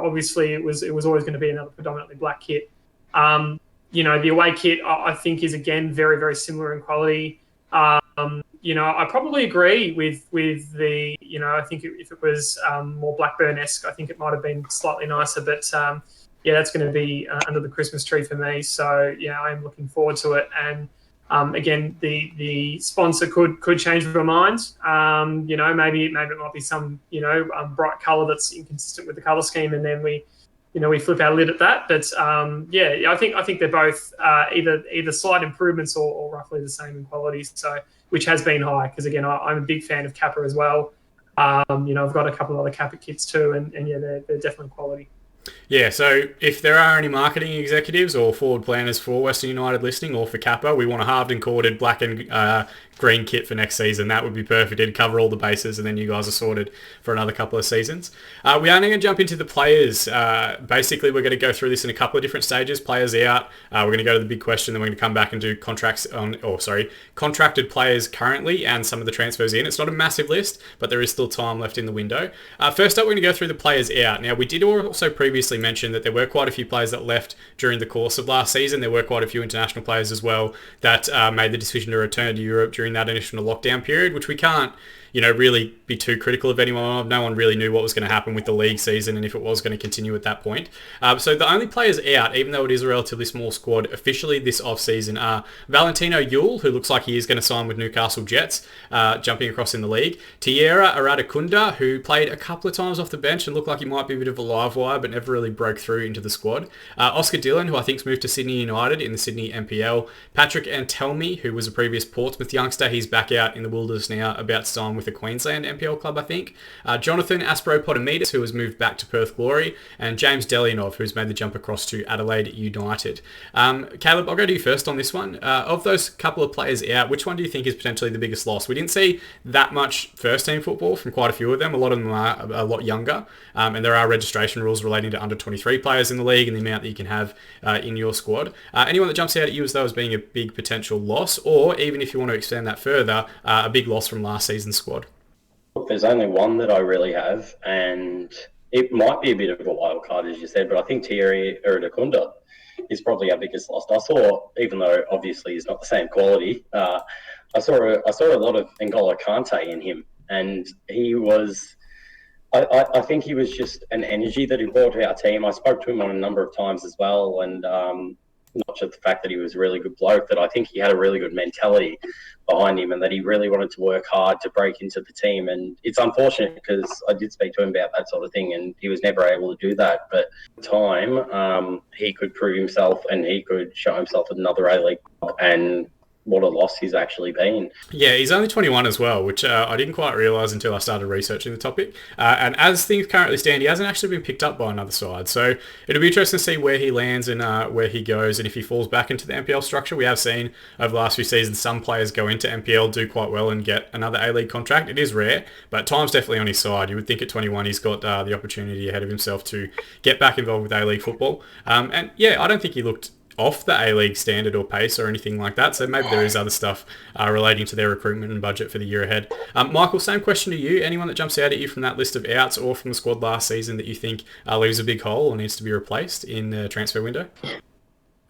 obviously it was always going to be another predominantly black kit. The away kit I think is again very, very similar in quality. I probably agree with the, I think if it was more Blackburn-esque, I think it might have been slightly nicer. But, that's going to be under the Christmas tree for me. So, I am looking forward to it. And, again, the sponsor could change their minds. Maybe it might be some, bright colour that's inconsistent with the colour scheme. And then we flip our lid at that. But, I think they're both either slight improvements or roughly the same in quality. So, which has been high, because again, I'm a big fan of Kappa as well. I've got a couple of other Kappa kits too, and they're definitely quality. Yeah, so if there are any marketing executives or forward planners for Western United listening or for Kappa, we want a halved and corded black and green kit for next season. That would be perfect. It'd cover all the bases, and then you guys are sorted for another couple of seasons. We are now going to jump into the players. Basically, we're going to go through this in a couple of different stages. Players out. We're going to go to the big question, then we're going to come back and do contracted players currently and some of the transfers in. It's not a massive list, but there is still time left in the window. First up, we're going to go through the players out. Now, we did also previously mention that there were quite a few players that left during the course of last season. There were quite a few international players as well that made the decision to return to Europe during that initial lockdown period, which we can't really be too critical of anyone. No one really knew what was going to happen with the league season and if it was going to continue at that point. So the only players out, even though it is a relatively small squad officially this off-season, are Valentino Yule, who looks like he is going to sign with Newcastle Jets, jumping across in the league. Tierra Aradacunda, who played a couple of times off the bench and looked like he might be a bit of a live wire, but never really broke through into the squad. Oscar Dillon, who I think's moved to Sydney United in the Sydney NPL. Patrick Antelmi, who was a previous Portsmouth youngster. He's back out in the wilderness now, about to sign with a Queensland NPL club, I think. Jonathan Aspro-Potamidis, who has moved back to Perth Glory, and James Delianov, who's made the jump across to Adelaide United. Caleb, I'll go to you first on this one. Of those couple of players out, which one do you think is potentially the biggest loss? We didn't see that much first-team football from quite a few of them. A lot of them are a lot younger, and there are registration rules relating to under-23 players in the league and the amount that you can have in your squad. Anyone that jumps out at you as though as being a big potential loss, or even if you want to extend that further, a big loss from last season's squad? There's only one that I really have, and it might be a bit of a wild card, as you said, but I think Thierry Erdekunda is probably our biggest loss. I saw, even though obviously he's not the same quality, I saw a lot of N'Golo Kante in him, and he was. I think he was just an energy that he brought to our team. I spoke to him on a number of times as well, and not just the fact that he was a really good bloke, that I think he had a really good mentality behind him and that he really wanted to work hard to break into the team. And it's unfortunate because I did speak to him about that sort of thing and he was never able to do that. But at the time, he could prove himself and he could show himself at another A-League club, and what a loss he's actually been. Yeah, he's only 21 as well, which I didn't quite realise until I started researching the topic. And as things currently stand, he hasn't actually been picked up by another side. So it'll be interesting to see where he lands and where he goes and if he falls back into the NPL structure. We have seen over the last few seasons some players go into NPL, do quite well and get another A-League contract. It is rare, but time's definitely on his side. You would think at 21 he's got the opportunity ahead of himself to get back involved with A-League football. And yeah, I don't think he looked off the A-League standard or pace or anything like that. So maybe there is other stuff relating to their recruitment and budget for the year ahead. Michael, same question to you. Anyone that jumps out at you from that list of outs or from the squad last season that you think leaves a big hole or needs to be replaced in the transfer window?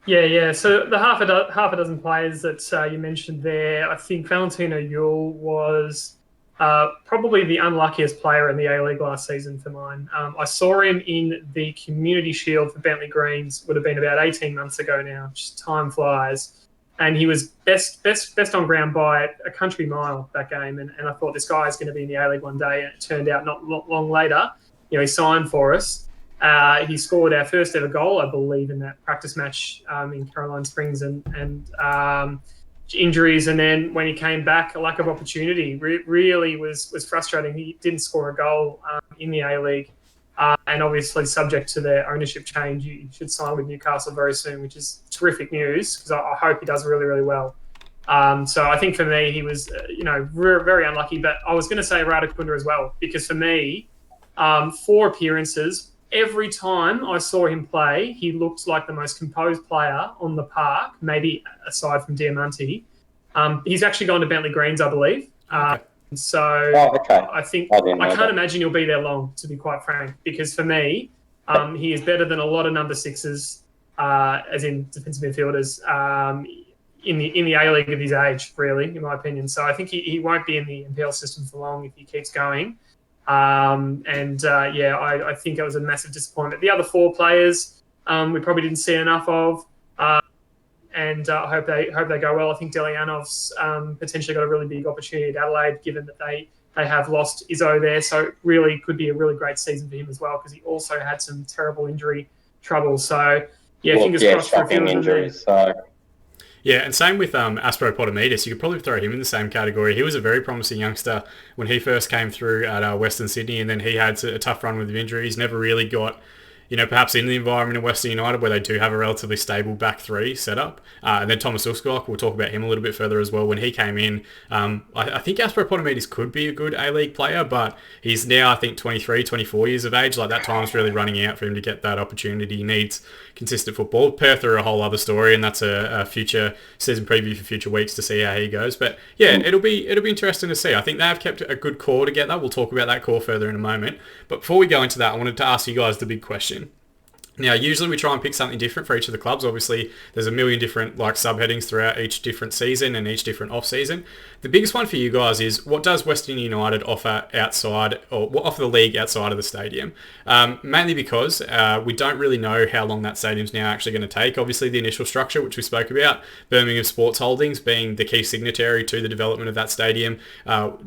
Yeah. So the half a dozen players that you mentioned there, I think Valentino Yule was probably the unluckiest player in the A-League last season for mine. I saw him in the Community Shield for Bentley Greens, would have been about 18 months ago now. Just time flies. And he was best on ground by a country mile that game. And I thought this guy is going to be in the A-League one day. And it turned out not long later, he signed for us. He scored our first ever goal, I believe, in that practice match in Caroline Springs, and injuries. And then when he came back, a lack of opportunity really was frustrating. He didn't score a goal in the A-League. And obviously, subject to their ownership change, you should sign with Newcastle very soon, which is terrific news because I hope he does really, really well. So I think for me, he was, very unlucky. But I was going to say Radakunda as well, because for me, 4 appearances, every time I saw him play, he looked like the most composed player on the park, maybe aside from Diamante. He's actually gone to Bentley Greens, I believe. Okay. I think I can't imagine he'll be there long, to be quite frank, because for me, he is better than a lot of number 6s, as in defensive midfielders, in the A-League of his age, really, in my opinion. So I think he won't be in the NPL system for long if he keeps going. I think it was a massive disappointment. The other 4 players we probably didn't see enough of, and I hope they go well. I think Delianov's potentially got a really big opportunity at Adelaide, given that they have lost Izzo there, so it really could be a really great season for him as well, because he also had some terrible injury trouble. So fingers crossed for a few injuries. Yeah, and same with Aspro Potamidis. You could probably throw him in the same category. He was a very promising youngster when he first came through at Western Sydney, and then he had a tough run with injuries. Never really got, perhaps in the environment of Western United where they do have a relatively stable back 3 setup. And then Thomas Uskok, we'll talk about him a little bit further as well. When he came in, I think Aspro Potamidis could be a good A-League player, but he's now, I think, 23, 24 years of age. Like, that time's really running out for him to get that opportunity. He needs consistent football. Perth are a whole other story, and that's a future season preview for future weeks to see how he goes. But yeah, it'll be interesting to see. I think they have kept a good core together. We'll talk about that core further in a moment. But before we go into that, I wanted to ask you guys the big question. Now, usually we try and pick something different for each of the clubs. Obviously, there's a million different subheadings throughout each different season and each different off-season. The biggest one for you guys is, what does Western United offer outside, or what offer the league outside of the stadium? Mainly because we don't really know how long that stadium's now actually going to take. Obviously, the initial structure, which we spoke about, Birmingham Sports Holdings being the key signatory to the development of that stadium,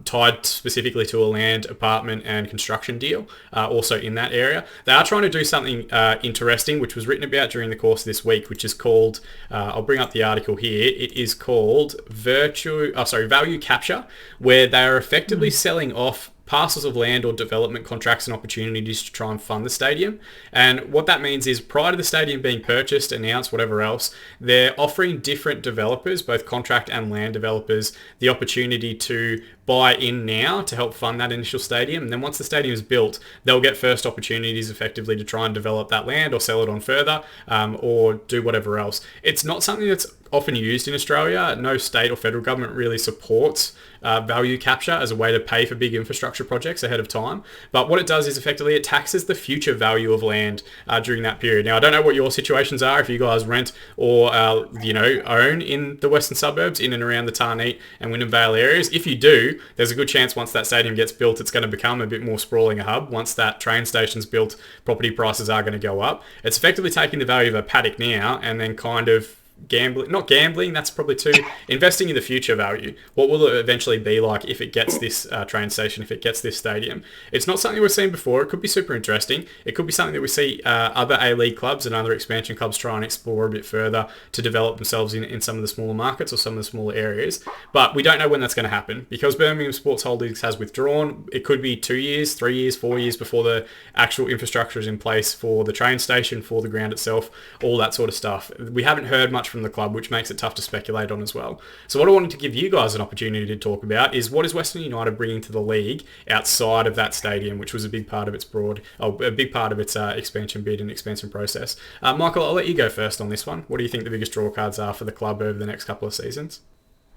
tied specifically to a land, apartment and construction deal, also in that area. They are trying to do something interesting, which was written about during the course of this week, which is called, I'll bring up the article here, it is called Value Capture, where they are effectively selling off parcels of land or development contracts and opportunities to try and fund the stadium. And what that means is, prior to the stadium being purchased, announced, whatever else, they're offering different developers, both contract and land developers, the opportunity to buy in now to help fund that initial stadium. And then once the stadium is built, they'll get first opportunities effectively to try and develop that land or sell it on further, or do whatever else. It's not something that's often used in Australia. No state or federal government really supports value capture as a way to pay for big infrastructure projects ahead of time. But what it does is effectively it taxes the future value of land during that period. Now, I don't know what your situations are, if you guys rent or own in the western suburbs, in and around the Tarneet and Wyndham Vale areas. If you do, there's a good chance once that stadium gets built, it's going to become a bit more sprawling a hub. Once that train station's built, property prices are going to go up. It's effectively taking the value of a paddock now and then kind of not gambling, that's probably too, investing in the future value. What will it eventually be like if it gets this train station, if it gets this stadium? It's not something we've seen before. It could be super interesting. It could be something that we see other A-League clubs and other expansion clubs try and explore a bit further to develop themselves in some of the smaller markets or some of the smaller areas. But we don't know when that's going to happen. Because Birmingham Sports Holdings has withdrawn, it could be 2 years, 3 years, 4 years before the actual infrastructure is in place for the train station, for the ground itself, all that sort of stuff. We haven't heard much much from the club, which makes it tough to speculate on as well. So what I wanted to give you guys an opportunity to talk about is what is Western United bringing to the league outside of that stadium, which was a big part of its expansion bid and expansion process. Michael, I'll let you go first on this one. What do you think the biggest draw cards are for the club over the next couple of seasons?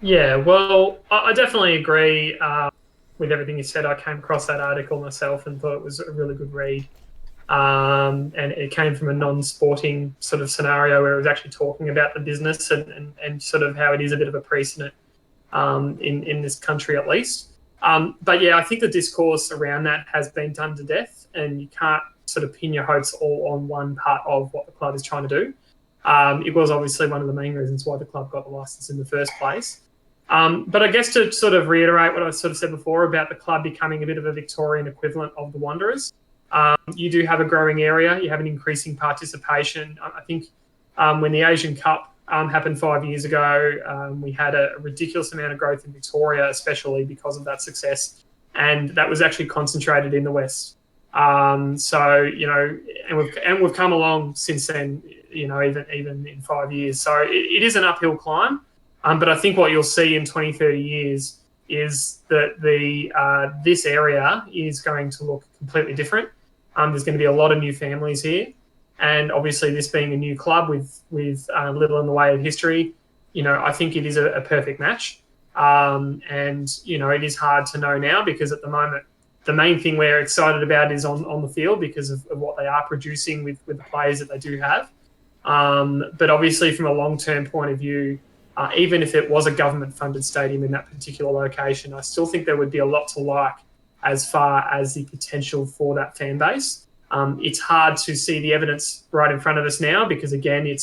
Yeah, well, I definitely agree with everything you said. I came across that article myself and thought it was a really good read. And it came from a non-sporting sort of scenario where it was actually talking about the business and sort of how it is a bit of a precedent in this country at least. But yeah, I think the discourse around that has been done to death, and you can't sort of pin your hopes all on one part of what the club is trying to do. It was obviously one of the main reasons why the club got the license in the first place. But I guess to sort of reiterate what I sort of said before about the club becoming a bit of a Victorian equivalent of the Wanderers, you do have a growing area. You have an increasing participation. I think when the Asian Cup happened 5 years ago, we had a ridiculous amount of growth in Victoria, especially because of that success. And that was actually concentrated in the West. So, you know, and we've come along since then, you know, even in 5 years. So it is an uphill climb. But I think what you'll see in 20, 30 years is that this area is going to look completely different. There's going to be a lot of new families here. And obviously this being a new club with little in the way of history, you know, I think it is a perfect match. And, you know, it is hard to know now because at the moment, the main thing we're excited about is on the field because of what they are producing with the players that they do have. But obviously from a long-term point of view, even if it was a government-funded stadium in that particular location, I still think there would be a lot to like as far as the potential for that fan base. It's hard to see the evidence right in front of us now because, again, it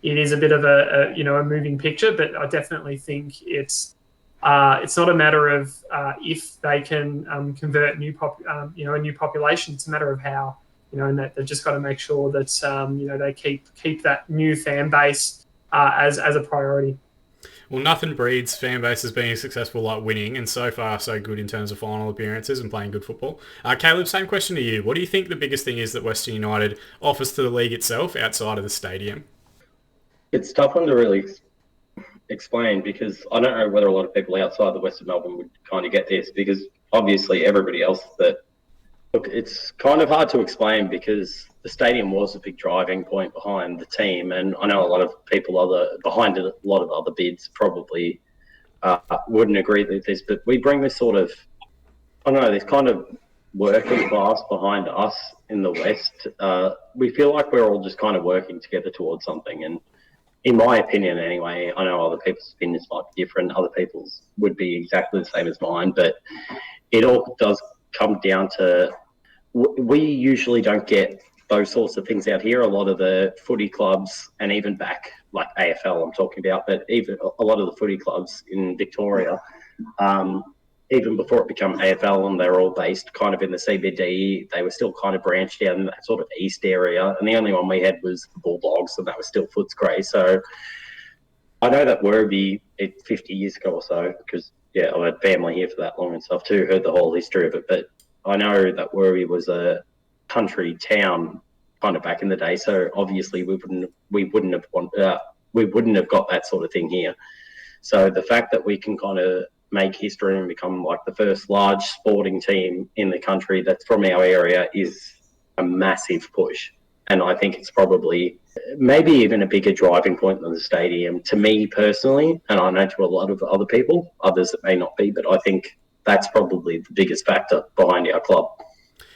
is a bit of a moving picture. But I definitely think it's not a matter of if they can convert a new population. It's a matter of how, you know, and that they've just got to make sure that they keep that new fan base as a priority. Well, nothing breeds fan bases being successful like winning, and so far so good in terms of final appearances and playing good football. Caleb, same question to you. What do you think the biggest thing is that Western United offers to the league itself outside of the stadium? It's a tough one to really explain because I don't know whether a lot of people outside the Western Melbourne would kind of get this because obviously everybody else look, it's kind of hard to explain because the stadium was a big driving point behind the team, and I know a lot of people behind a lot of other bids probably wouldn't agree with this, but we bring this sort of, I don't know, this kind of working class behind us in the West. We feel like we're all just kind of working together towards something, and in my opinion anyway, I know other people's opinions might be different, other people's would be exactly the same as mine, but it all does come down to we usually don't get those sorts of things out here. A lot of the footy clubs, and even back like AFL I'm talking about, but even a lot of the footy clubs in Victoria, even before it became AFL and they were all based kind of in the CBD, they were still kind of branched out in that sort of east area. And the only one we had was the Bulldogs, and that was still Footscray. So I know that Werribee 50 years ago or so, because, yeah, I had family here for that long and stuff too, heard the whole history of it. But I know that Werribee was a country town kind of back in the day, so obviously we wouldn't have got that sort of thing here. So the fact that we can kind of make history and become like the first large sporting team in the country that's from our area is a massive push, and I think it's probably maybe even a bigger driving point than the stadium to me personally, and I know to a lot of other people, others that may not be, but I think that's probably the biggest factor behind our club.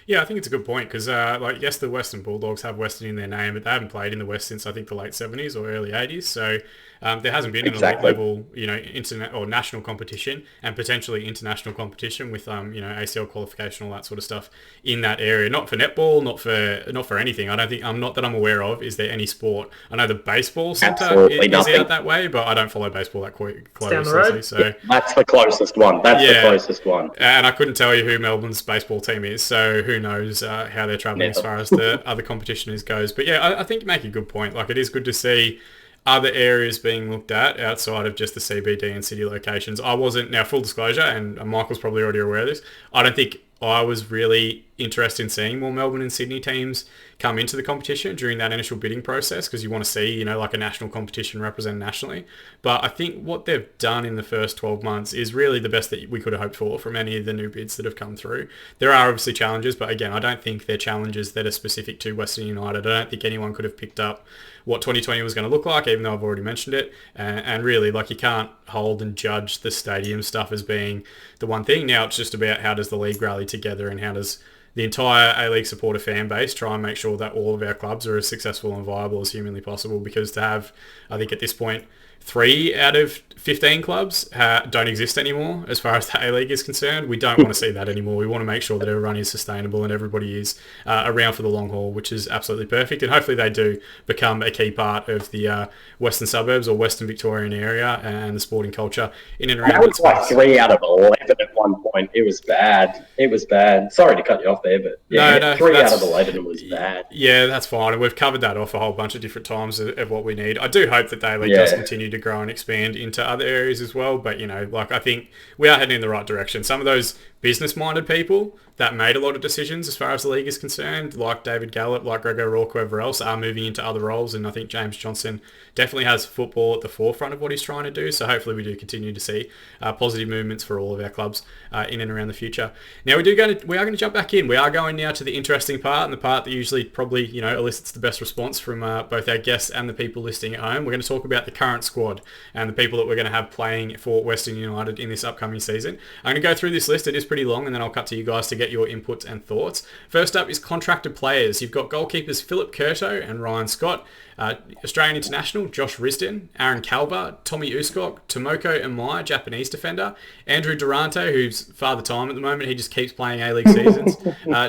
Yeah, I think it's a good point because, yes, the Western Bulldogs have Western in their name, but they haven't played in the West since I think the late 70s or early 80s. So there hasn't been an elite level, internet or national competition and potentially international competition with, ACL qualification, all that sort of stuff in that area. Not for netball, not for anything. I don't think not that I'm aware of. Is there any sport? I know the baseball centre is out that way, but I don't follow baseball that closely. So that's the closest one. The closest one. And I couldn't tell you who Melbourne's baseball team is. So who knows how they're travelling as far as the other competition goes. But yeah, I think you make a good point. Like, it is good to see other areas being looked at outside of just the CBD and city locations. I wasn't, now full disclosure, and Michael's probably already aware of this, I don't think I was really interested in seeing more Melbourne and Sydney teams come into the competition during that initial bidding process, because you want to see, like a national competition represented nationally. But I think what they've done in the first 12 months is really the best that we could have hoped for from any of the new bids that have come through. There are obviously challenges, but again, I don't think they're challenges that are specific to Western United. I don't think anyone could have picked up what 2020 was going to look like, even though I've already mentioned it. And really, like, you can't hold and judge the stadium stuff as being the one thing. Now it's just about how does the league rally together, and how does the entire A-League supporter fan base try and make sure that all of our clubs are as successful and viable as humanly possible. Because to have, I think at this point, 3 out of 15 clubs don't exist anymore as far as the A-League is concerned. We don't want to see that anymore. We want to make sure that everyone is sustainable and everybody is around for the long haul, which is absolutely perfect. And hopefully they do become a key part of the western suburbs or western Victorian area and the sporting culture in and around that was like 3 out of 11 at one point. It was bad. It was bad. Sorry to cut you off there, but yeah, no, 3 out of 11 was bad. Yeah, that's fine. And we've covered that off a whole bunch of different times of what we need. I do hope that the A-League does continue to grow and expand into other areas as well. But, I think we are heading in the right direction. Some of those business-minded people that made a lot of decisions as far as the league is concerned, like David Gallup, like Greg O'Rourke, whoever else, are moving into other roles. And I think James Johnson definitely has football at the forefront of what he's trying to do. So hopefully we do continue to see positive movements for all of our clubs in and around the future. Now we are going to jump back in. We are going now to the interesting part, and the part that usually probably elicits the best response from both our guests and the people listening at home. We're going to talk about the current squad and the people that we're going to have playing for Western United in this upcoming season. I'm going to go through this list. It is pretty long, and then I'll cut to you guys to get your inputs and thoughts. First up is contracted players. You've got goalkeepers Philip Curto and Ryan Scott, Australian international Josh Risden, Aaron Calver, Tommy Uskok, Tomoko Amai, Japanese defender, Andrew Durante, who's father time at the moment, he just keeps playing A-League seasons,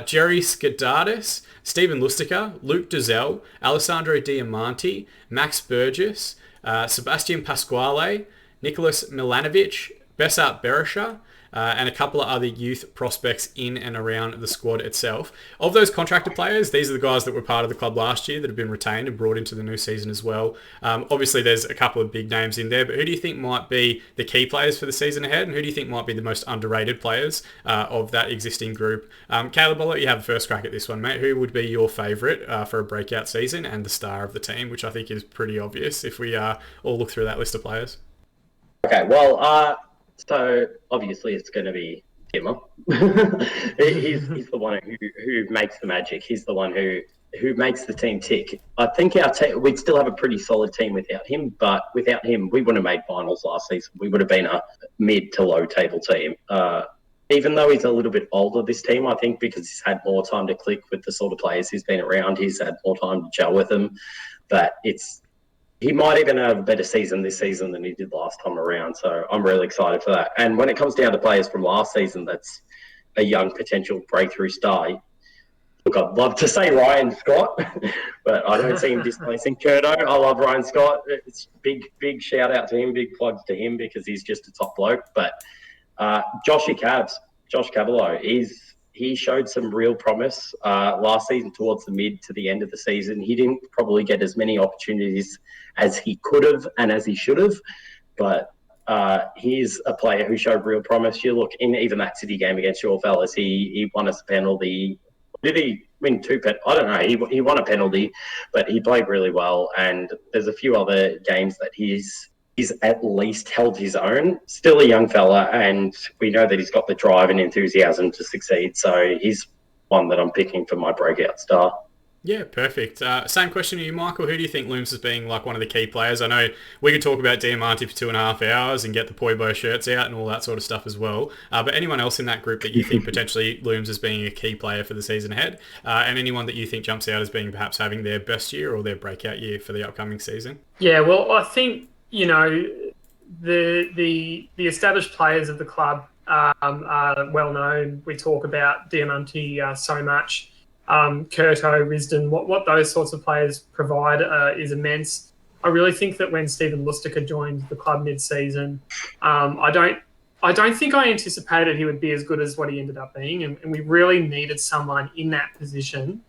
Jerry Skidardis, Stephen Lustica, Luke Dizelle, Alessandro Diamanti, Max Burgess, Sebastian Pasquale, Nicholas Milanovic, Besart Berisha, and a couple of other youth prospects in and around the squad itself. Of those contracted players, these are the guys that were part of the club last year that have been retained and brought into the new season as well. Obviously, there's a couple of big names in there, but who do you think might be the key players for the season ahead, and who do you think might be the most underrated players of that existing group? Caleb, I'll let you have the first crack at this one, mate. Who would be your favourite for a breakout season and the star of the team, which I think is pretty obvious if we all look through that list of players? Okay, well, so obviously it's going to be Timmer. he's the one who makes the magic. He's the one who makes the team tick. I think we'd still have a pretty solid team without him, but without him, we wouldn't have made finals last season. We would have been a mid to low table team. Even though he's a little bit older, this team, I think, because he's had more time to click with the sort of players he's been around, he's had more time to gel with them, that he might even have a better season this season than he did last time around. So I'm really excited for that. And when it comes down to players from last season, that's a young potential breakthrough star. Look, I'd love to say Ryan Scott, but I don't see him displacing Curto. I love Ryan Scott. It's big shout out to him, big plugs to him because he's just a top bloke. But Josh Cavallo, he showed some real promise last season towards the mid to the end of the season. He didn't probably get as many opportunities as he could have and as he should have, but he's a player who showed real promise. You look, in even that City game against your fellas, he won us a penalty. Did he win 2 penalties? I don't know. He won a penalty, but he played really well. And there's a few other games that he's at least held his own. Still a young fella, and we know that he's got the drive and enthusiasm to succeed. So he's one that I'm picking for my breakout star. Yeah, perfect. Same question to you, Michael. Who do you think looms as being like one of the key players? I know we could talk about Diamanti for 2.5 hours and get the Poibo shirts out and all that sort of stuff as well. But anyone else in that group that you think potentially looms as being a key player for the season ahead? And anyone that you think jumps out as being perhaps having their best year or their breakout year for the upcoming season? Yeah, well, I think, the established players of the club are well known. We talk about Diamanti so much. Curto, Risden, what those sorts of players provide is immense. I really think that when Stephen Lustica joined the club mid-season, I don't think I anticipated he would be as good as what he ended up being, and we really needed someone in that position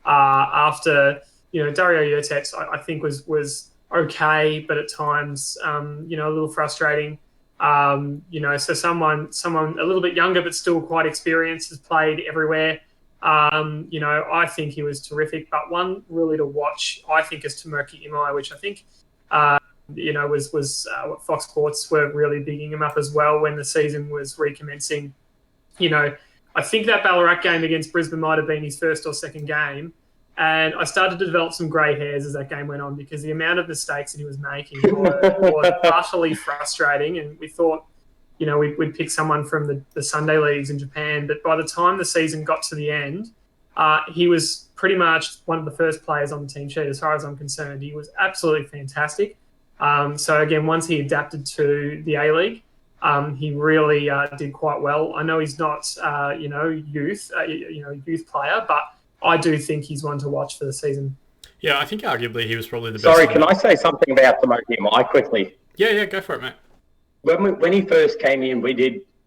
after Dario Yurtex, I think was okay, but at times a little frustrating. So someone a little bit younger but still quite experienced, has played everywhere. I think he was terrific. But one really to watch, I think, is Tomoki Imai, which I think, was what Fox Sports were really bigging him up as well when the season was recommencing. I think that Ballarat game against Brisbane might have been his first or second game. And I started to develop some grey hairs as that game went on, because the amount of mistakes that he was making were utterly frustrating. And we thought, we'd pick someone from the Sunday leagues in Japan. But by the time the season got to the end, he was pretty much one of the first players on the team sheet, as far as I'm concerned. He was absolutely fantastic. So again, once he adapted to the A-League, he really did quite well. I know he's not, youth player, but I do think he's one to watch for the season. Yeah, I think arguably he was probably the best. Sorry, can I say something about Tomoki Mai quickly? Yeah, go for it, mate. When he first came in,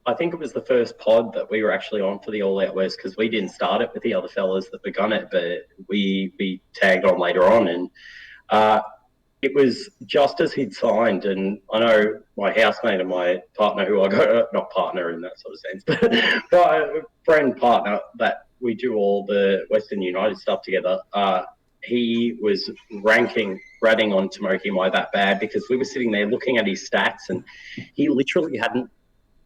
I think it was the first pod that we were actually on for the All Out West, because we didn't start it with the other fellas that begun it, but we tagged on later on. And it was just as he'd signed, and I know my housemate and my partner, who I got, not partner in that sort of sense, but friend partner, that we do all the Western United stuff together. He was ratting on Tomoki Mai that bad, because we were sitting there looking at his stats, and he literally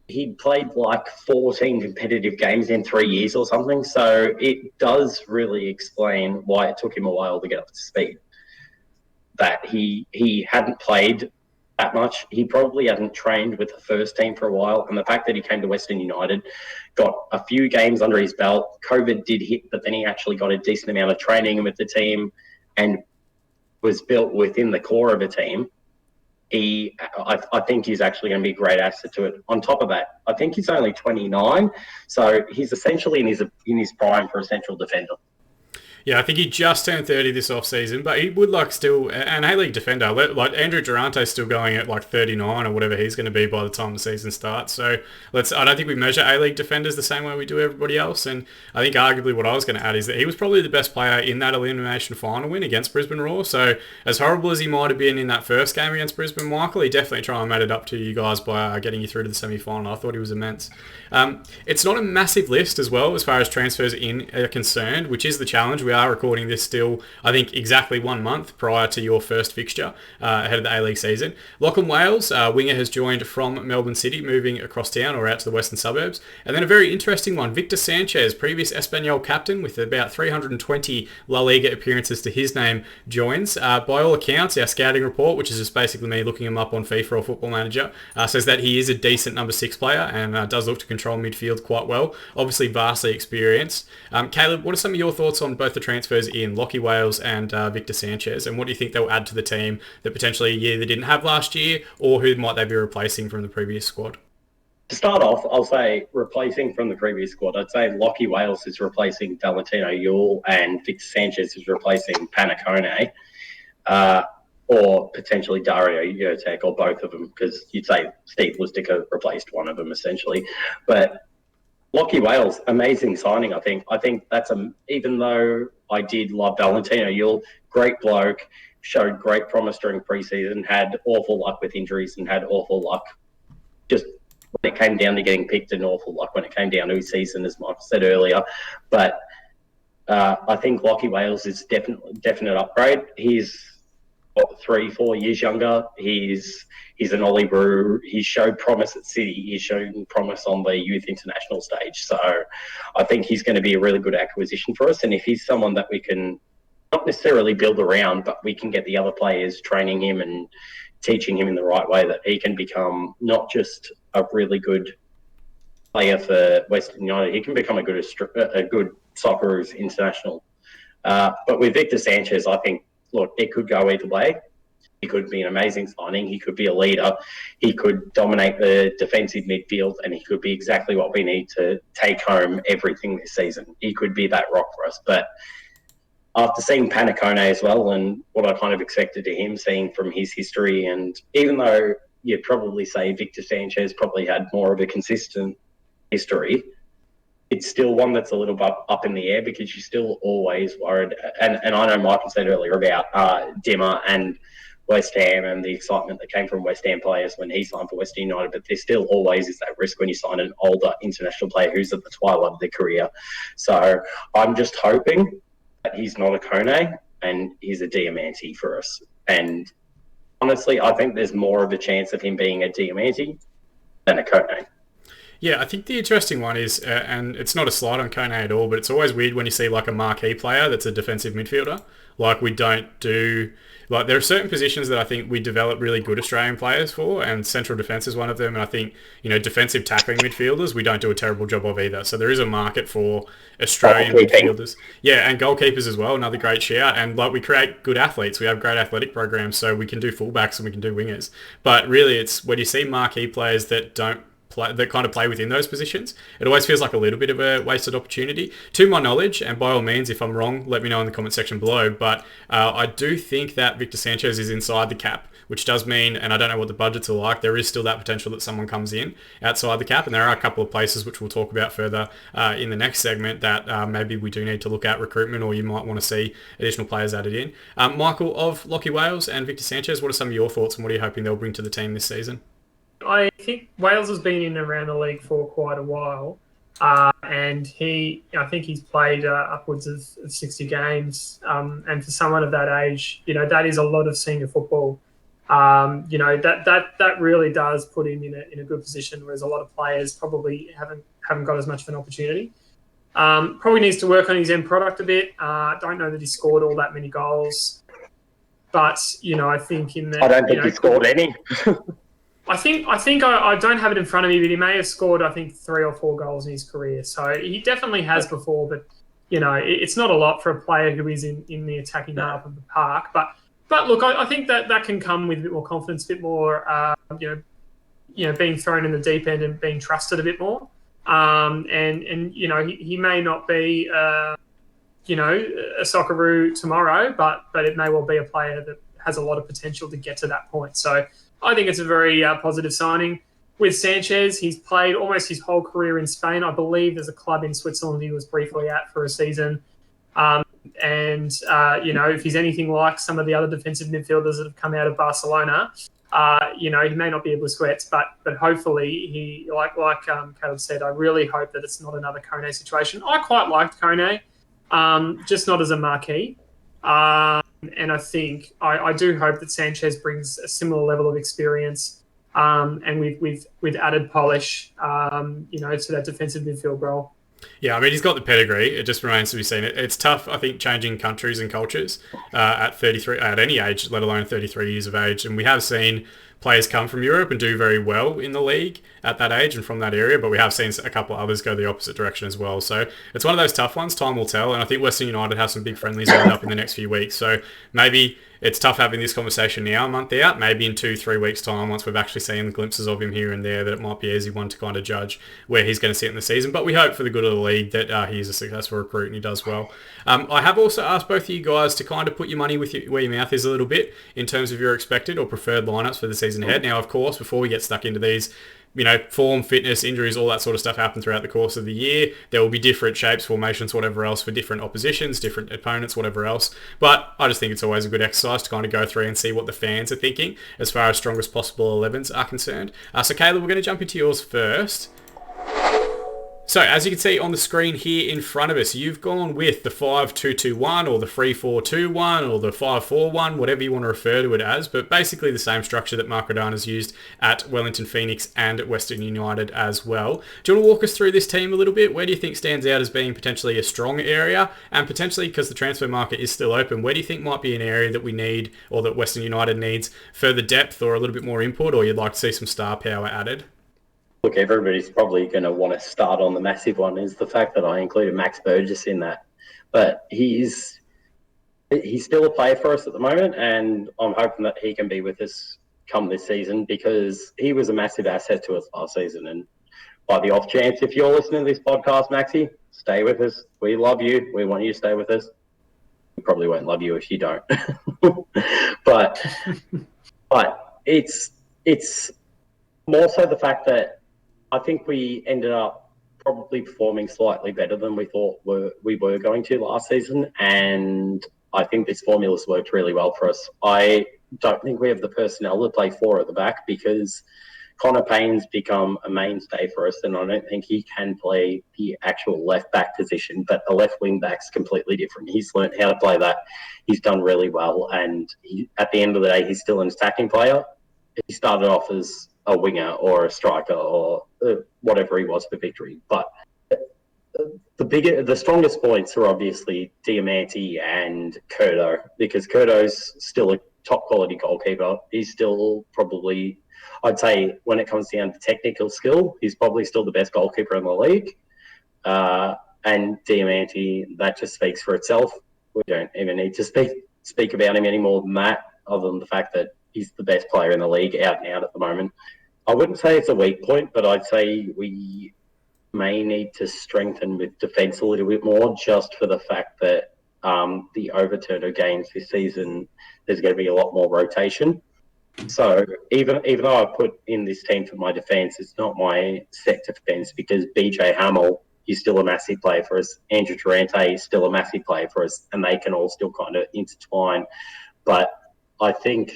he'd played like 14 competitive games in 3 years or something. So it does really explain why it took him a while to get up to speed. That he hadn't played that much. He probably hadn't trained with the first team for a while. And the fact that he came to Western United, got a few games under his belt, COVID did hit, but then he actually got a decent amount of training with the team and was built within the core of a team. I think he's actually going to be a great asset to it. On top of that, I think he's only 29, so he's essentially in his prime for a central defender. Yeah, I think he just turned 30 this off-season, but he would still an A-League defender. Like Andrew Durante's still going at 39 or whatever he's going to be by the time the season starts. So I don't think we measure A-League defenders the same way we do everybody else. And I think arguably what I was going to add is that he was probably the best player in that elimination final win against Brisbane Roar. So as horrible as he might have been in that first game against Brisbane, Michael, he definitely tried and made it up to you guys by getting you through to the semi-final. I thought he was immense. It's not a massive list as well as far as transfers in are concerned, which is the challenge. We are recording this still, I think, exactly 1 month prior to your first fixture ahead of the A-League season. Lachlan Wales, winger, has joined from Melbourne City, moving across town or out to the western suburbs. And then a very interesting one, Victor Sanchez, previous Espanyol captain with about 320 La Liga appearances to his name, joins. By all accounts, our scouting report, which is just basically me looking him up on FIFA or Football Manager, says that he is a decent number 6 player and does look to control midfield quite well. Obviously vastly experienced. Caleb, what are some of your thoughts on both the transfers in Lachie Wales and Victor Sanchez, and what do you think they'll add to the team that potentially a year they didn't have last year, or who might they be replacing from the previous squad? To start off, I'll say replacing from the previous squad, I'd say Lachie Wales is replacing Valentino Yule and Victor Sanchez is replacing Panacone, or potentially Dario Jotek, or both of them, because you'd say Steve Lustica replaced one of them essentially. But Lachie Wales, amazing signing, I think. I think that's even though I did love Valentino Yule, great bloke, showed great promise during preseason, had awful luck with injuries and had awful luck just when it came down to getting picked, and awful luck when it came down to his season, as Michael said earlier. But I think Lachie Wales is definite upgrade. He's 3-4 years younger. He's an Ollie Brew. He showed promise at City. He's shown promise on the youth international stage. So I think he's going to be a really good acquisition for us. And if he's someone that we can not necessarily build around, but we can get the other players training him and teaching him in the right way, that he can become not just a really good player for Western United, he can become a good Socceroos international. But with Victor Sanchez, I think, look, it could go either way. He could be an amazing signing. He could be a leader. He could dominate the defensive midfield, and he could be exactly what we need to take home everything this season. He could be that rock for us. But after seeing Panacone as well, and what I kind of expected to him, seeing from his history, and even though you'd probably say Victor Sanchez probably had more of a consistent history, it's still one that's a little bit up in the air, because you're still always worried. And I know Michael said earlier about Dimmer, and West Ham and the excitement that came from West Ham players when he signed for Western United, but there still always is that risk when you sign an older international player who's at the twilight of their career. So I'm just hoping that he's not a Kone and he's a Diamante for us. And honestly, I think there's more of a chance of him being a Diamante than a Kone. Yeah, I think the interesting one is, and it's not a slight on Kone at all, but it's always weird when you see like a marquee player that's a defensive midfielder. Like we don't do, like there are certain positions that I think we develop really good Australian players for, and central defence is one of them. And I think, defensive tackling midfielders, we don't do a terrible job of either. So there is a market for Australian midfielders. Yeah, and goalkeepers as well, another great shout. And like we create good athletes. We have great athletic programs, so we can do fullbacks and we can do wingers. But really it's when you see marquee players that don't that kind of play within those positions, it always feels like a little bit of a wasted opportunity. To my knowledge, and by all means, if I'm wrong, let me know in the comment section below, but I do think that Victor Sanchez is inside the cap, which does mean, and I don't know what the budgets are like, there is still that potential that someone comes in outside the cap, and there are a couple of places which we'll talk about further in the next segment that maybe we do need to look at recruitment, or you might want to see additional players added in. Michael, of Lachie Wales and Victor Sanchez, what are some of your thoughts, and what are you hoping they'll bring to the team this season? I think Wales has been in and around the league for quite a while, and I think he's played upwards of 60 games, and for someone of that age, that is a lot of senior football. That really does put him in a good position, whereas a lot of players probably haven't got as much of an opportunity. Probably needs to work on his end product a bit. Don't know that he scored all that many goals, but I think in the I don't think he scored any. I think I don't have it in front of me, but he may have scored, I think, 3 or 4 goals in his career. So he definitely has before, but it's not a lot for a player who is in the attacking half of the park. But look, I think that can come with a bit more confidence, a bit more, being thrown in the deep end and being trusted a bit more. He may not be, a Socceroo tomorrow, but it may well be a player that has a lot of potential to get to that point. So I think it's a very positive signing. With Sanchez, he's played almost his whole career in Spain. I believe there's a club in Switzerland he was briefly at for a season. If he's anything like some of the other defensive midfielders that have come out of Barcelona, he may not be a Busquets, but hopefully he, like Caleb said, I really hope that it's not another Kone situation. I quite liked Kone, just not as a marquee. And I think I do hope that Sanchez brings a similar level of experience, and with added polish, to that defensive midfield role. Yeah, I mean, he's got the pedigree. It just remains to be seen. It's tough, I think, changing countries and cultures at 33, at any age, let alone 33 years of age. And we have seen players come from Europe and do very well in the league at that age and from that area, but we have seen a couple of others go the opposite direction as well. So it's one of those tough ones. Time will tell, and I think Western United have some big friendlies lined up in the next few weeks. So maybe it's tough having this conversation now, a month out. Maybe in 2-3 weeks' time, once we've actually seen glimpses of him here and there, that it might be an easy one to kind of judge where he's going to sit in the season. But we hope for the good of the league that he is a successful recruit and he does well. I have also asked both of you guys to kind of put your money where your mouth is a little bit in terms of your expected or preferred lineups for the season ahead. Now, of course, before we get stuck into these, form, fitness, injuries, all that sort of stuff happen throughout the course of the year. There will be different shapes, formations, whatever else for different oppositions, different opponents, whatever else. But I just think it's always a good exercise to kind of go through and see what the fans are thinking as far as strongest possible 11s are concerned. So Caleb, we're going to jump into yours first. So, as you can see on the screen here in front of us, you've gone with the 5-2-2-1 or the 3-4-2-1 or the 5-4-1, whatever you want to refer to it as, but basically the same structure that Mark Rodana's used at Wellington Phoenix and at Western United as well. Do you want to walk us through this team a little bit? Where do you think stands out as being potentially a strong area? And potentially, because the transfer market is still open, where do you think might be an area that we need or that Western United needs further depth or a little bit more input, or you'd like to see some star power added? Look, everybody's probably going to want to start on the massive one is the fact that I included Max Burgess in that. But he's still a player for us at the moment, and I'm hoping that he can be with us come this season because he was a massive asset to us last season. And by the off chance, if you're listening to this podcast, Maxi, stay with us. We love you. We want you to stay with us. We probably won't love you if you don't. but it's more so the fact that I think we ended up probably performing slightly better than we thought we were going to last season, and I think this formula's worked really well for us. I don't think we have the personnel to play four at the back because Connor Payne's become a mainstay for us, and I don't think he can play the actual left back position. But the left wing back's completely different. He's learned how to play that. He's done really well, and at the end of the day, he's still an attacking player. He started off as a winger or a striker or whatever he was for Victory. But the strongest points are obviously Diamante and Kurto, because Kurto's still a top quality goalkeeper. He's still probably, I'd say, when it comes down to technical skill, he's probably still the best goalkeeper in the league. And Diamante, that just speaks for itself. We don't even need to speak about him any more than that, other than the fact that he's the best player in the league out and out at the moment. I wouldn't say it's a weak point, but I'd say we may need to strengthen with defence a little bit more, just for the fact that the overturn of games this season, there's going to be a lot more rotation. So even though I put in this team for my defence, it's not my set defence, because BJ Hamill is still a massive player for us. Andrew Durante is still a massive player for us, and they can all still kind of intertwine. But I think,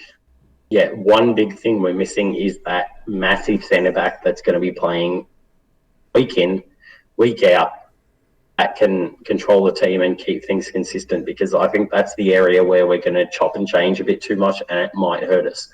one big thing we're missing is that massive centre back that's going to be playing week in, week out, that can control the team and keep things consistent, because I think that's the area where we're going to chop and change a bit too much, and it might hurt us.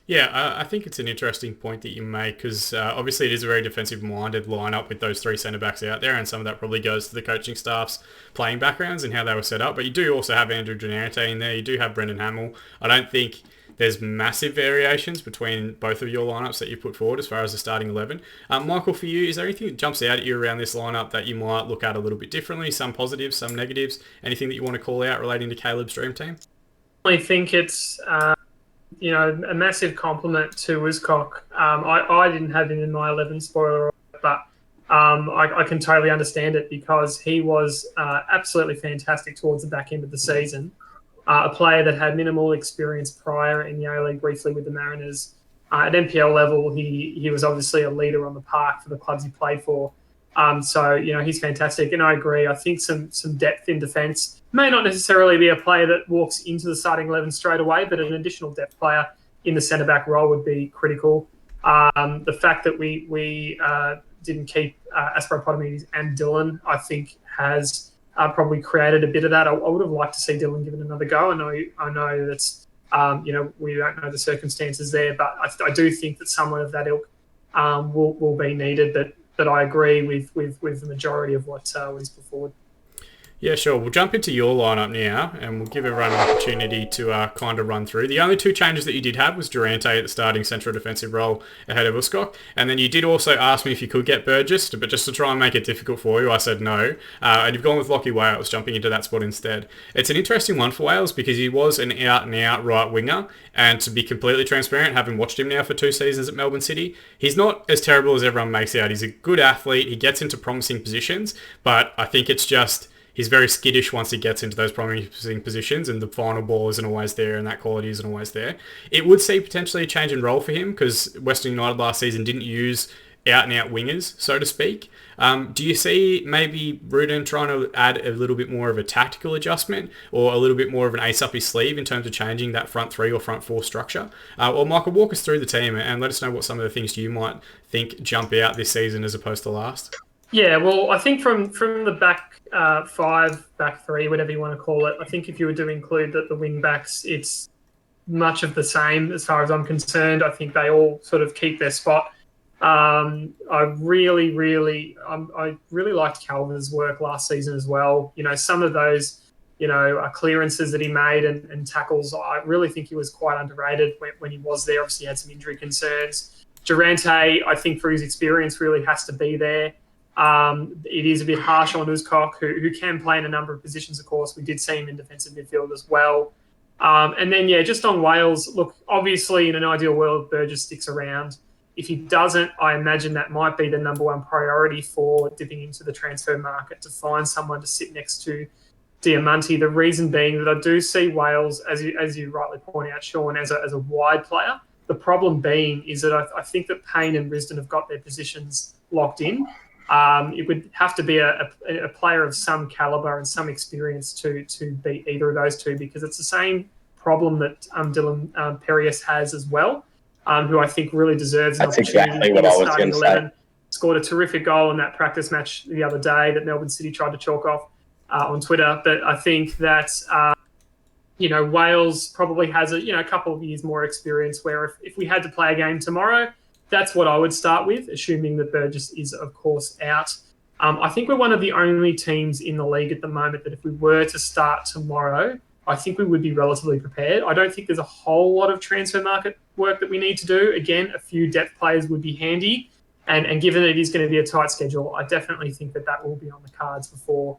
Yeah, I think it's an interesting point that you make, because obviously it is a very defensive-minded lineup with those three centre-backs out there, and some of that probably goes to the coaching staff's playing backgrounds and how they were set up. But you do also have Andrew Durante in there. You do have Brendan Hamill. I don't think there's massive variations between both of your lineups that you put forward as far as the starting 11. Michael, for you, is there anything that jumps out at you around this lineup that you might look at a little bit differently? Some positives, some negatives? Anything that you want to call out relating to Caleb's dream team? I think it's a massive compliment to Wiscock. I didn't have him in my 11 spoiler, but I can totally understand it, because he was absolutely fantastic towards the back end of the season. A player that had minimal experience prior in the A-League, briefly with the Mariners. At NPL level, he was obviously a leader on the park for the clubs he played for. So he's fantastic, and I agree. I think some depth in defence may not necessarily be a player that walks into the starting 11 straight away, but an additional depth player in the centre back role would be critical. The fact that we didn't keep Aspropotomies and Dylan, I think, has probably created a bit of that. I would have liked to see Dylan given another go. I know that's we don't know the circumstances there, but I do think that someone of that ilk will be needed. But I agree with the majority of what he's put forward. Yeah, sure. We'll jump into your lineup now, and we'll give everyone an opportunity to kind of run through. The only two changes that you did have was Durante at the starting central defensive role ahead of Wiscock, and then you did also ask me if you could get Burgess, but just to try and make it difficult for you, I said no. And you've gone with Lockie Wales, jumping into that spot instead. It's an interesting one for Wales, because he was an out-and-out right winger, and to be completely transparent, having watched him now for 2 seasons at Melbourne City, he's not as terrible as everyone makes out. He's a good athlete, he gets into promising positions, but I think it's just he's very skittish once he gets into those promising positions, and the final ball isn't always there and that quality isn't always there. It would see potentially a change in role for him, because Western United last season didn't use out-and-out wingers, so to speak. Do you see maybe Rudin trying to add a little bit more of a tactical adjustment, or a little bit more of an ace up his sleeve in terms of changing that front three or front four structure? Well, Michael, walk us through the team and let us know what some of the things you might think jump out this season as opposed to last. Yeah, well, I think from the back five, back three, whatever you want to call it, I think if you were to include the wing backs, it's much of the same as far as I'm concerned. I think they all sort of keep their spot. I really liked Calver's work last season as well. Some of those, clearances that he made and tackles, I really think he was quite underrated when he was there. Obviously, he had some injury concerns. Durante, I think for his experience, really has to be there. It is a bit harsh on Uzcock, who can play in a number of positions, of course. We did see him in defensive midfield as well. And then, just on Wales, look, obviously in an ideal world, Burgess sticks around. If he doesn't, I imagine that might be the number one priority for dipping into the transfer market, to find someone to sit next to Diamante. The reason being that I do see Wales, as you rightly point out, Shaun, as a wide player. The problem being is that I think that Payne and Risdon have got their positions locked in. It would have to be a player of some calibre and some experience to beat either of those two, because it's the same problem that Dylan Perius has as well, who I think really deserves an That's opportunity exactly in what the I was starting going to 11. say. Scored a terrific goal in that practice match the other day that Melbourne City tried to chalk off on Twitter. But I think that Wales probably has a couple of years more experience. Where if we had to play a game tomorrow, that's what I would start with, assuming that Burgess is of course out. I think we're one of the only teams in the league at the moment that if we were to start tomorrow, I think we would be relatively prepared. I don't think there's a whole lot of transfer market work that we need to do. Again, a few depth players would be handy. And given that it is going to be a tight schedule, I definitely think that will be on the cards before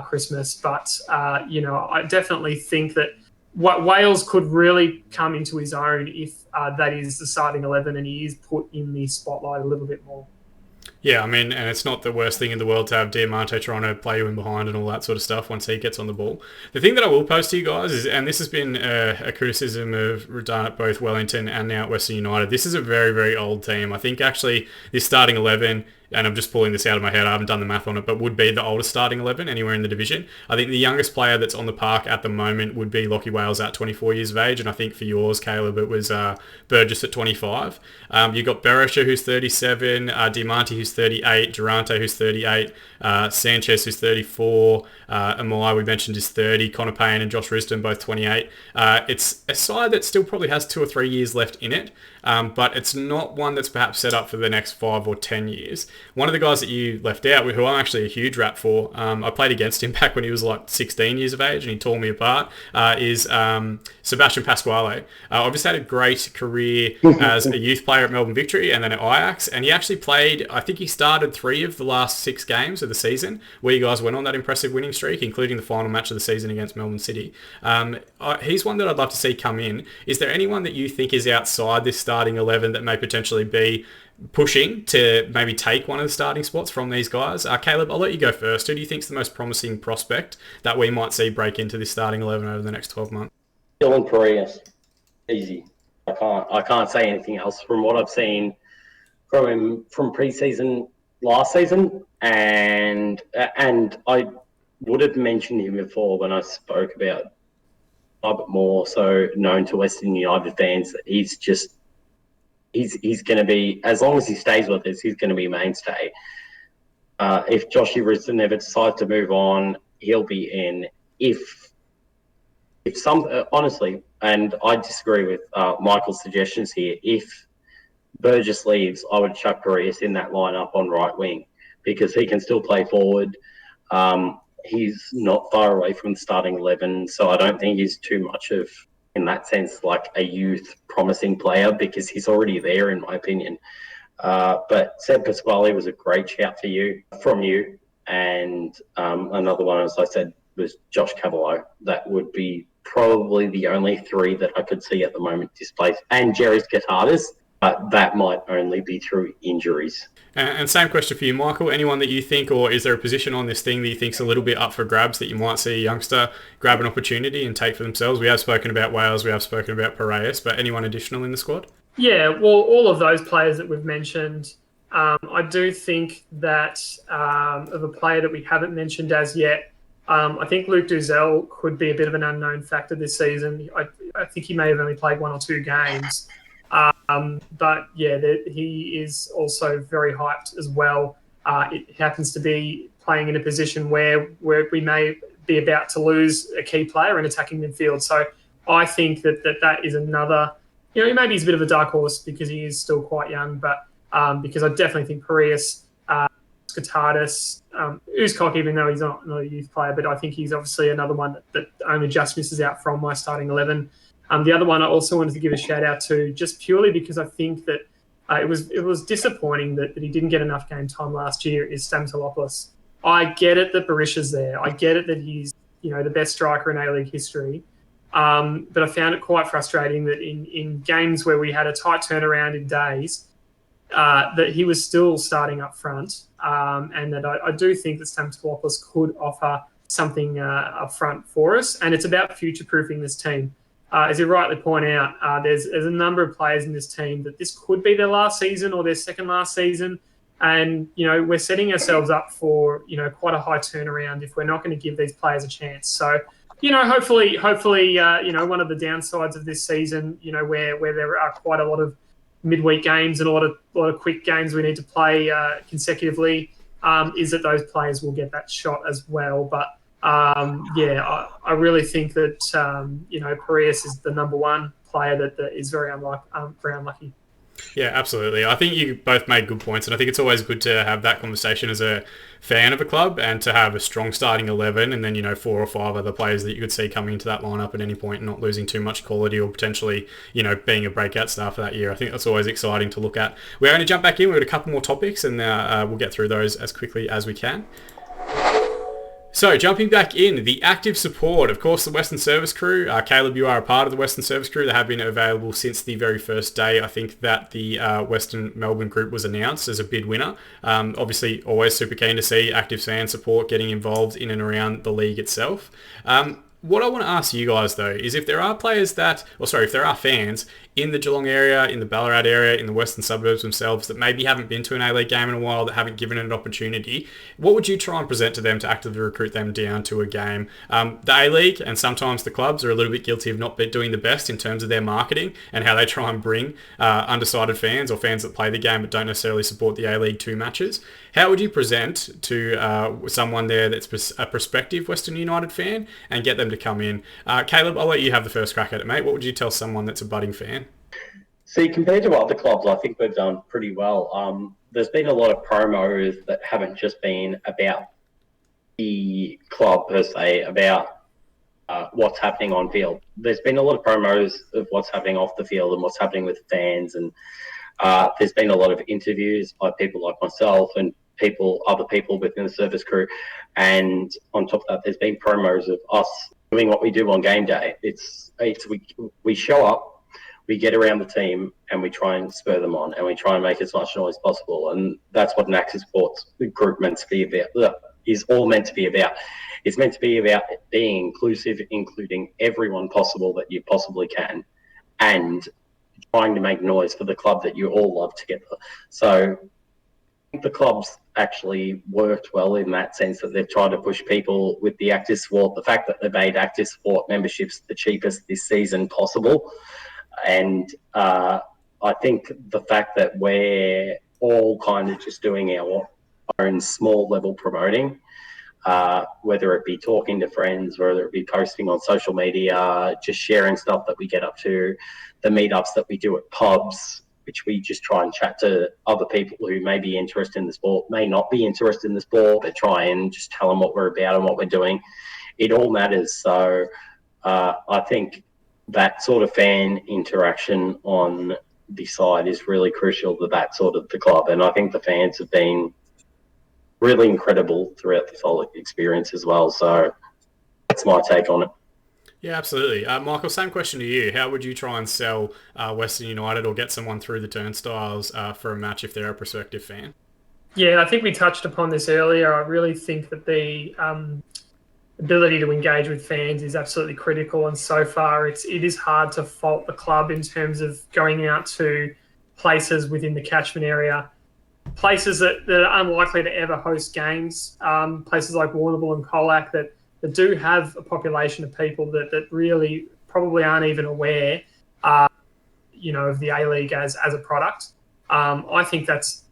Christmas. But, I definitely think that what Wales could really come into his own if that is the starting 11 and he is put in the spotlight a little bit more. Yeah, I mean, and it's not the worst thing in the world to have Diamante trying to play you in behind and all that sort of stuff once he gets on the ball. The thing that I will post to you guys is, and this has been a criticism of done at both Wellington and now at Western United, this is a very, very old team. I think actually this starting 11, and I'm just pulling this out of my head, I haven't done the math on it, but would be the oldest starting 11 anywhere in the division. I think the youngest player that's on the park at the moment would be Lachie Wales at 24 years of age, and I think for yours, Caleb, it was Burgess at 25. You've got Beresha, who's 37, Diamante, who's 38, Durante, who's 38, Sanchez, who's 34, Amai, we mentioned, is 30, Connor Payne and Josh Risdon, both 28. It's a side that still probably has 2 or 3 years left in it, but it's not one that's perhaps set up for the next 5 or 10 years. One of the guys that you left out, who I'm actually a huge rap for, I played against him back when he was like 16 years of age and he tore me apart, is Sebastian Pasquale. Obviously had a great career as a youth player at Melbourne Victory and then at Ajax, and he actually played, I think he started 3 of the last 6 games of the season where you guys went on that impressive winning streak, including the final match of the season against Melbourne City. He's one that I'd love to see come in. Is there anyone that you think is outside this starting 11 that may potentially be pushing to maybe take one of the starting spots from these guys? Caleb, I'll let you go first. Who do you think is the most promising prospect that we might see break into this starting 11 over the next 12 months? Dylan Perius, easy. I can't say anything else from what I've seen from him from pre-season last season, and I would have mentioned him before when I spoke about a bit more so known to Western United fans that he's going to be, as long as he stays with us, he's going to be a mainstay. If Joshy Risdon ever decides to move on, he'll be in. If honestly, and I disagree with Michael's suggestions here, if Burgess leaves, I would chuck Perius in that lineup on right wing because he can still play forward. He's not far away from the starting 11, so I don't think he's too much of, in that sense, like a youth promising player because he's already there, in my opinion. But Seb Pasquale was a great shout from you. And another one, as I said, was Josh Cavallo. That would be probably the only 3 that I could see at the moment displaced. And Jerry Scatardis, but that might only be through injuries. And same question for you, Michael. Anyone that you think, or is there a position on this thing that you think's a little bit up for grabs that you might see a youngster grab an opportunity and take for themselves? We have spoken about Wales, we have spoken about Piraeus, but anyone additional in the squad? Yeah, well, all of those players that we've mentioned, I do think that of a player that we haven't mentioned as yet, I think Luke Duzel could be a bit of an unknown factor this season. I think he may have only played 1 or 2 games. But yeah, he is also very hyped as well. It happens to be playing in a position where we may be about to lose a key player in attacking midfield. So I think that is another, maybe he's a bit of a dark horse because he is still quite young, but because I definitely think Perius, Scatardis, Uzkok, even though he's not a youth player, but I think he's obviously another one that only just misses out from my starting 11. The other one I also wanted to give a shout out to, just purely because I think that it was disappointing that he didn't get enough game time last year, is Stamatolopoulos. I get it that Berisha's there. I get it that he's the best striker in A-League history. But I found it quite frustrating that in games where we had a tight turnaround in days, that he was still starting up front, and that I do think that Stamatolopoulos could offer something up front for us, and it's about future-proofing this team. As you rightly point out, there's a number of players in this team that this could be their last season or their second last season. And, we're setting ourselves up for, quite a high turnaround if we're not going to give these players a chance. So Hopefully, one of the downsides of this season, where there are quite a lot of midweek games and a lot of quick games we need to play consecutively, is that those players will get that shot as well. But I really think that Parias is the number one player that is very unlucky. Yeah, absolutely. I think you both made good points, and I think it's always good to have that conversation as a fan of a club and to have a strong starting 11 and then, 4 or 5 other players that you could see coming into that lineup at any point and not losing too much quality or potentially, being a breakout star for that year. I think that's always exciting to look at. We're going to jump back in. We've got a couple more topics and we'll get through those as quickly as we can. So, jumping back in, the active support, of course, the Western Service Crew. Caleb, you are a part of the Western Service Crew. They have been available since the very first day. I think that the Western Melbourne group was announced as a bid winner. Obviously, always super keen to see active fan support getting involved in and around the league itself. What I want to ask you guys, though, is if there are if there are fans in the Geelong area, in the Ballarat area, in the western suburbs themselves that maybe haven't been to an A-League game in a while, that haven't given it an opportunity, what would you try and present to them to actively recruit them down to a game? The A-League and sometimes the clubs are a little bit guilty of not doing the best in terms of their marketing and how they try and bring undecided fans or fans that play the game but don't necessarily support the A-League 2 matches. How would you present to someone there that's a prospective Western United fan and get them to come in? Caleb, I'll let you have the first crack at it, mate. What would you tell someone that's a budding fan? See, compared to other clubs, I think we've done pretty well. There's been a lot of promos that haven't just been about the club per se, about what's happening on field. There's been a lot of promos of what's happening off the field and what's happening with fans, and there's been a lot of interviews by people like myself and other people within the service crew, and on top of that, there's been promos of us doing what we do on game day. We show up. We get around the team and we try and spur them on and we try and make as much noise as possible. And that's what an active sports group is all meant to be about. It's meant to be about being inclusive, including everyone possible that you possibly can, and trying to make noise for the club that you all love together. So I think the club's actually worked well in that sense that they've tried to push people with the active sport. The fact that they've made active sport memberships the cheapest this season possible. And I think the fact that we're all kind of just doing our own small level promoting, whether it be talking to friends, whether it be posting on social media, just sharing stuff that we get up to, the meetups that we do at pubs, which we just try and chat to other people who may be interested in the sport, may not be interested in the sport, but try and just tell them what we're about and what we're doing. It all matters. So I think that sort of fan interaction on the side is really crucial to that sort of the club. And I think the fans have been really incredible throughout this whole experience as well. So that's my take on it. Yeah, absolutely. Michael, same question to you. How would you try and sell Western United or get someone through the turnstiles for a match if they're a prospective fan? Yeah, I think we touched upon this earlier. I really think that the ability to engage with fans is absolutely critical, and so far it is hard to fault the club in terms of going out to places within the catchment area, places that are unlikely to ever host games, places like Warrnambool and Colac that do have a population of people that really probably aren't even aware of the A-League as a product. I think that's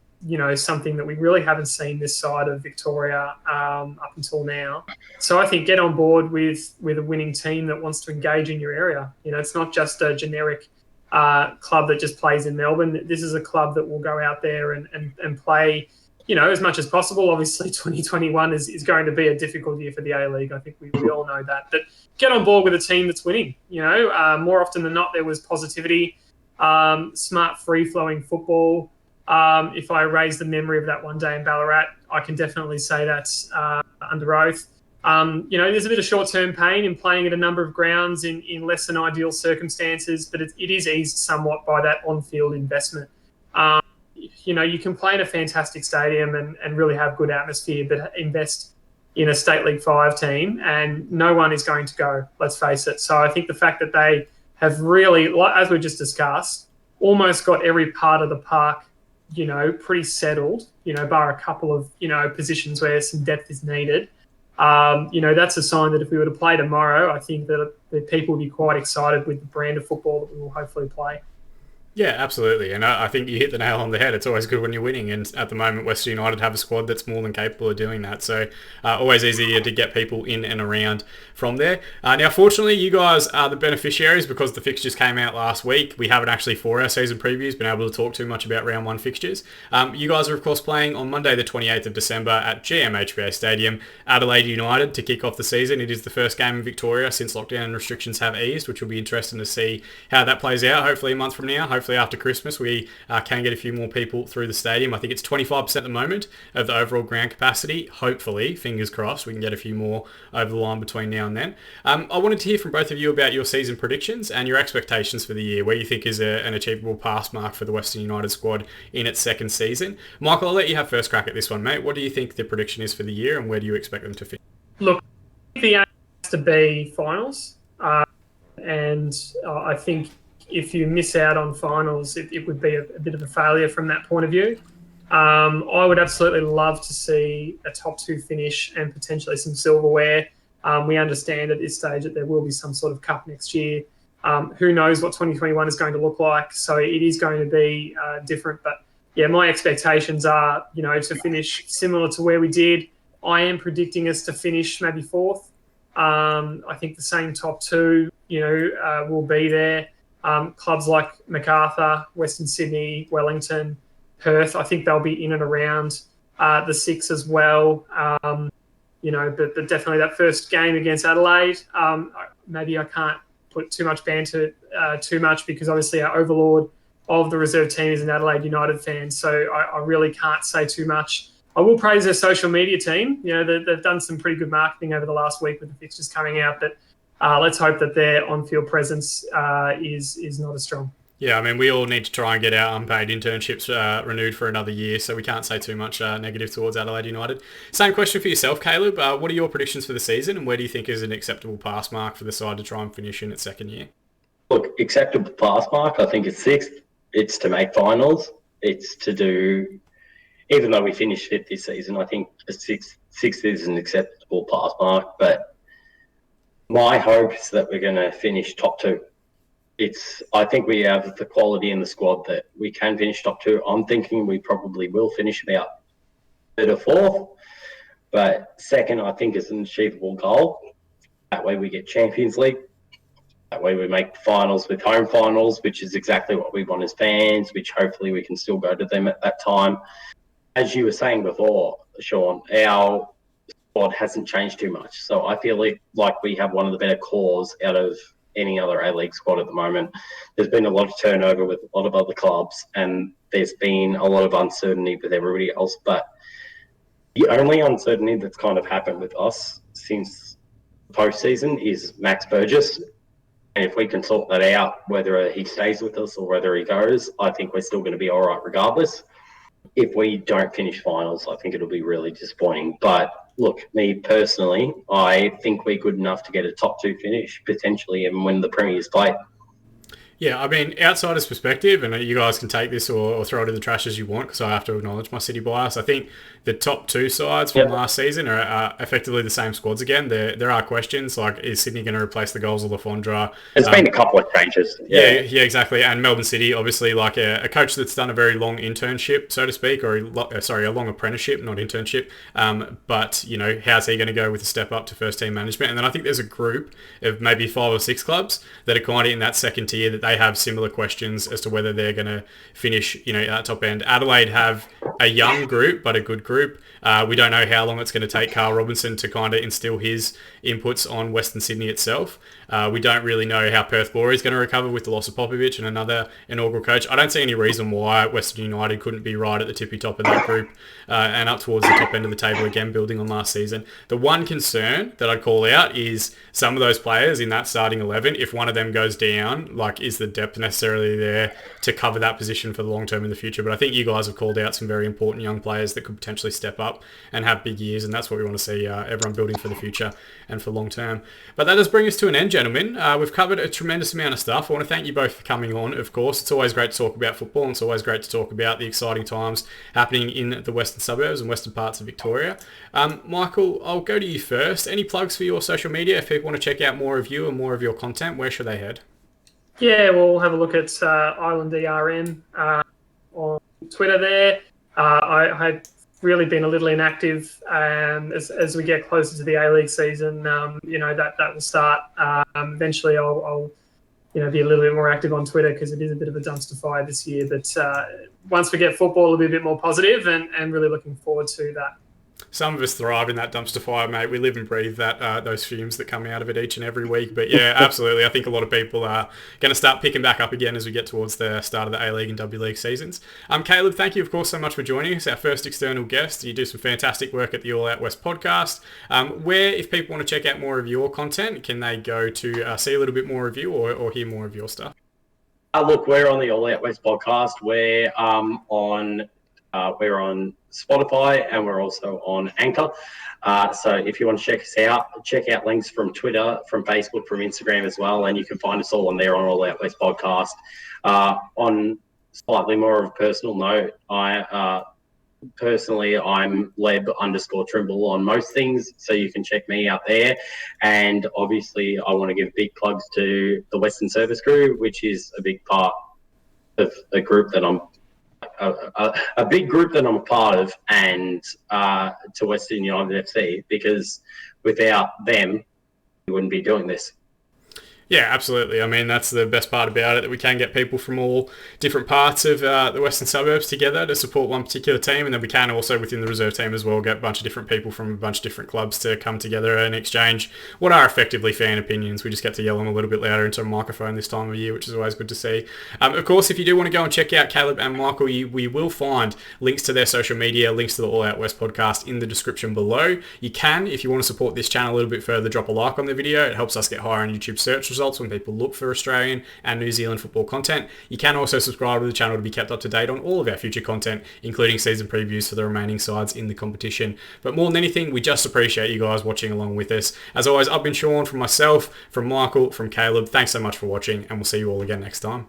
something that we really haven't seen this side of Victoria up until now. So I think get on board with a winning team that wants to engage in your area. It's not just a generic club that just plays in Melbourne. This is a club that will go out there and play, as much as possible. Obviously, 2021 is going to be a difficult year for the A-League. I think we all know that. But get on board with a team that's winning. More often than not, there was positivity, smart, free-flowing football. If I raise the memory of that one day in Ballarat, I can definitely say that's under oath. There's a bit of short-term pain in playing at a number of grounds in less than ideal circumstances, but it is eased somewhat by that on-field investment. You can play in a fantastic stadium and really have good atmosphere, but invest in a State League 5 team and no one is going to go, let's face it. So I think the fact that they have really, as we just discussed, almost got every part of the park pretty settled, bar a couple of, positions where some depth is needed. That's a sign that if we were to play tomorrow, I think that people will be quite excited with the brand of football that we will hopefully play. Yeah, absolutely. And I think you hit the nail on the head. It's always good when you're winning. And at the moment, Western United have a squad that's more than capable of doing that. So always easier to get people in and around from there. Now, fortunately, you guys are the beneficiaries because the fixtures came out last week. We haven't actually, for our season previews, been able to talk too much about round one fixtures. You guys are, of course, playing on Monday, the 28th of December at GMHBA Stadium, Adelaide United, to kick off the season. It is the first game in Victoria since lockdown and restrictions have eased, which will be interesting to see how that plays out. Hopefully a month from now, hopefully after Christmas, we can get a few more people through the stadium. I think it's 25% at the moment of the overall ground capacity. Hopefully, fingers crossed, we can get a few more over the line between now and then. I wanted to hear from both of you about your season predictions and your expectations for the year, where you think is an achievable pass mark for the Western United squad in its second season. Michael, I'll let you have first crack at this one, mate. What do you think the prediction is for the year and where do you expect them to finish? Look, the aim has to be finals. And I think if you miss out on finals, it would be a bit of a failure from that point of view. I would absolutely love to see a top two finish and potentially some silverware. We understand at this stage that there will be some sort of cup next year. Who knows what 2021 is going to look like? So it is going to be different. But yeah, my expectations are, to finish similar to where we did. I am predicting us to finish maybe fourth. I think the same top two, will be there. Clubs like MacArthur, Western Sydney, Wellington, Perth, I think they'll be in and around the six as well. But definitely that first game against Adelaide, maybe I can't put too much banter too much because obviously our overlord of the reserve team is an Adelaide United fan, so I really can't say too much. I will praise their social media team. They've done some pretty good marketing over the last week with the fixtures coming out, but let's hope that their on-field presence is not as strong. Yeah, I mean, we all need to try and get our unpaid internships renewed for another year, so we can't say too much negative towards Adelaide United. Same question for yourself, Caleb. What are your predictions for the season, and where do you think is an acceptable pass mark for the side to try and finish in its second year? Look, acceptable pass mark, I think it's sixth. It's to make finals. It's to do, even though we finished fifth this season, I think a sixth is an acceptable pass mark. But my hope is that we're going to finish top two. I think we have the quality in the squad that we can finish top two. I'm thinking we probably will finish about third or fourth. But second, I think is an achievable goal. That way we get Champions League. That way we make finals with home finals, which is exactly what we want as fans, which hopefully we can still go to them at that time. As you were saying before, Shaun, our squad hasn't changed too much. So I feel like we have one of the better cores out of any other A-League squad at the moment. There's been a lot of turnover with a lot of other clubs, and there's been a lot of uncertainty with everybody else. But the only uncertainty that's kind of happened with us since postseason is Max Burgess. And if we can sort that out, whether he stays with us or whether he goes, I think we're still going to be all right regardless. If we don't finish finals, I think it'll be really disappointing. But look, me personally, I think we're good enough to get a top two finish, potentially even win the Premier's play. Yeah, I mean, outsider's perspective, and you guys can take this or throw it in the trash as you want, because I have to acknowledge my City bias. I think the top two sides from last season are effectively the same squads again. There are questions, like, is Sydney going to replace the goals of Lafondra? There's been a couple of changes. Yeah, exactly. And Melbourne City, obviously, like a coach that's done a very long internship, so to speak, or a long apprenticeship, not internship. But, how's he going to go with a step up to first team management? And then I think there's a group of maybe 5 or 6 clubs that are kind of in that second tier that they have similar questions as to whether they're going to finish, at that top end. Adelaide have a young group, but a good group. We don't know how long it's going to take Carl Robinson to kind of instill his inputs on Western Sydney itself. We don't really know how Perth Glory is going to recover with the loss of Popovich and another inaugural coach. I don't see any reason why Western United couldn't be right at the tippy top of that group and up towards the top end of the table again, building on last season. The one concern that I'd call out is some of those players in that starting 11, if one of them goes down, is the depth necessarily there to cover that position for the long term in the future? But I think you guys have called out some very important young players that could potentially step up and have big years, and that's what we want to see everyone building for the future and for long term. But that does bring us to an end, gentlemen, we've covered a tremendous amount of stuff. I want to thank you both for coming on, of course. It's always great to talk about football, and it's always great to talk about the exciting times happening in the western suburbs and western parts of Victoria. Michael, I'll go to you first. Any plugs for your social media? If people want to check out more of you and more of your content, where should they head? Yeah, we'll have a look at Island ERM on Twitter there. I've really been a little inactive as we get closer to the A-League season. That will start. Eventually, I'll be a little bit more active on Twitter because it is a bit of a dumpster fire this year. But once we get football, it'll be a bit more positive, and really looking forward to that. Some of us thrive in that dumpster fire, mate. We live and breathe that those fumes that come out of it each and every week. But yeah, absolutely. I think a lot of people are going to start picking back up again as we get towards the start of the A-League and W League seasons. Caleb, thank you, of course, so much for joining us, our first external guest. You do some fantastic work at the All Out West podcast. Where, if people want to check out more of your content, can they go to see a little bit more of you or hear more of your stuff? Look, we're on the All Out West podcast. We're on Spotify, and we're also on Anchor. So if you want to check out links from Twitter, from Facebook, from Instagram as well, and you can find us all on there on All Out West podcast. On slightly more of a personal note, I'm Leb_Trimble on most things, so you can check me out there. And obviously, I want to give big plugs to the Western Service Crew, which is a big part of a group that I'm a big group that I'm a part of, and to Western United FC, because without them, we wouldn't be doing this. Yeah, absolutely. I mean, that's the best part about it, that we can get people from all different parts of the western suburbs together to support one particular team, and then we can also, within the reserve team as well, get a bunch of different people from a bunch of different clubs to come together and exchange what are effectively fan opinions. We just get to yell them a little bit louder into a microphone this time of year, which is always good to see. Of course, if you do want to go and check out Caleb and Michael, we will find links to their social media, links to the All Out West podcast in the description below. You can, if you want to support this channel a little bit further, drop a like on the video. It helps us get higher on YouTube search results when people look for Australian and New Zealand football content. You can also subscribe to the channel to be kept up to date on all of our future content, including season previews for the remaining sides in the competition. But more than anything, we just appreciate you guys watching along with us. As always, I've been Shaun, from myself, from Michael, from Caleb. Thanks so much for watching, and we'll see you all again next time.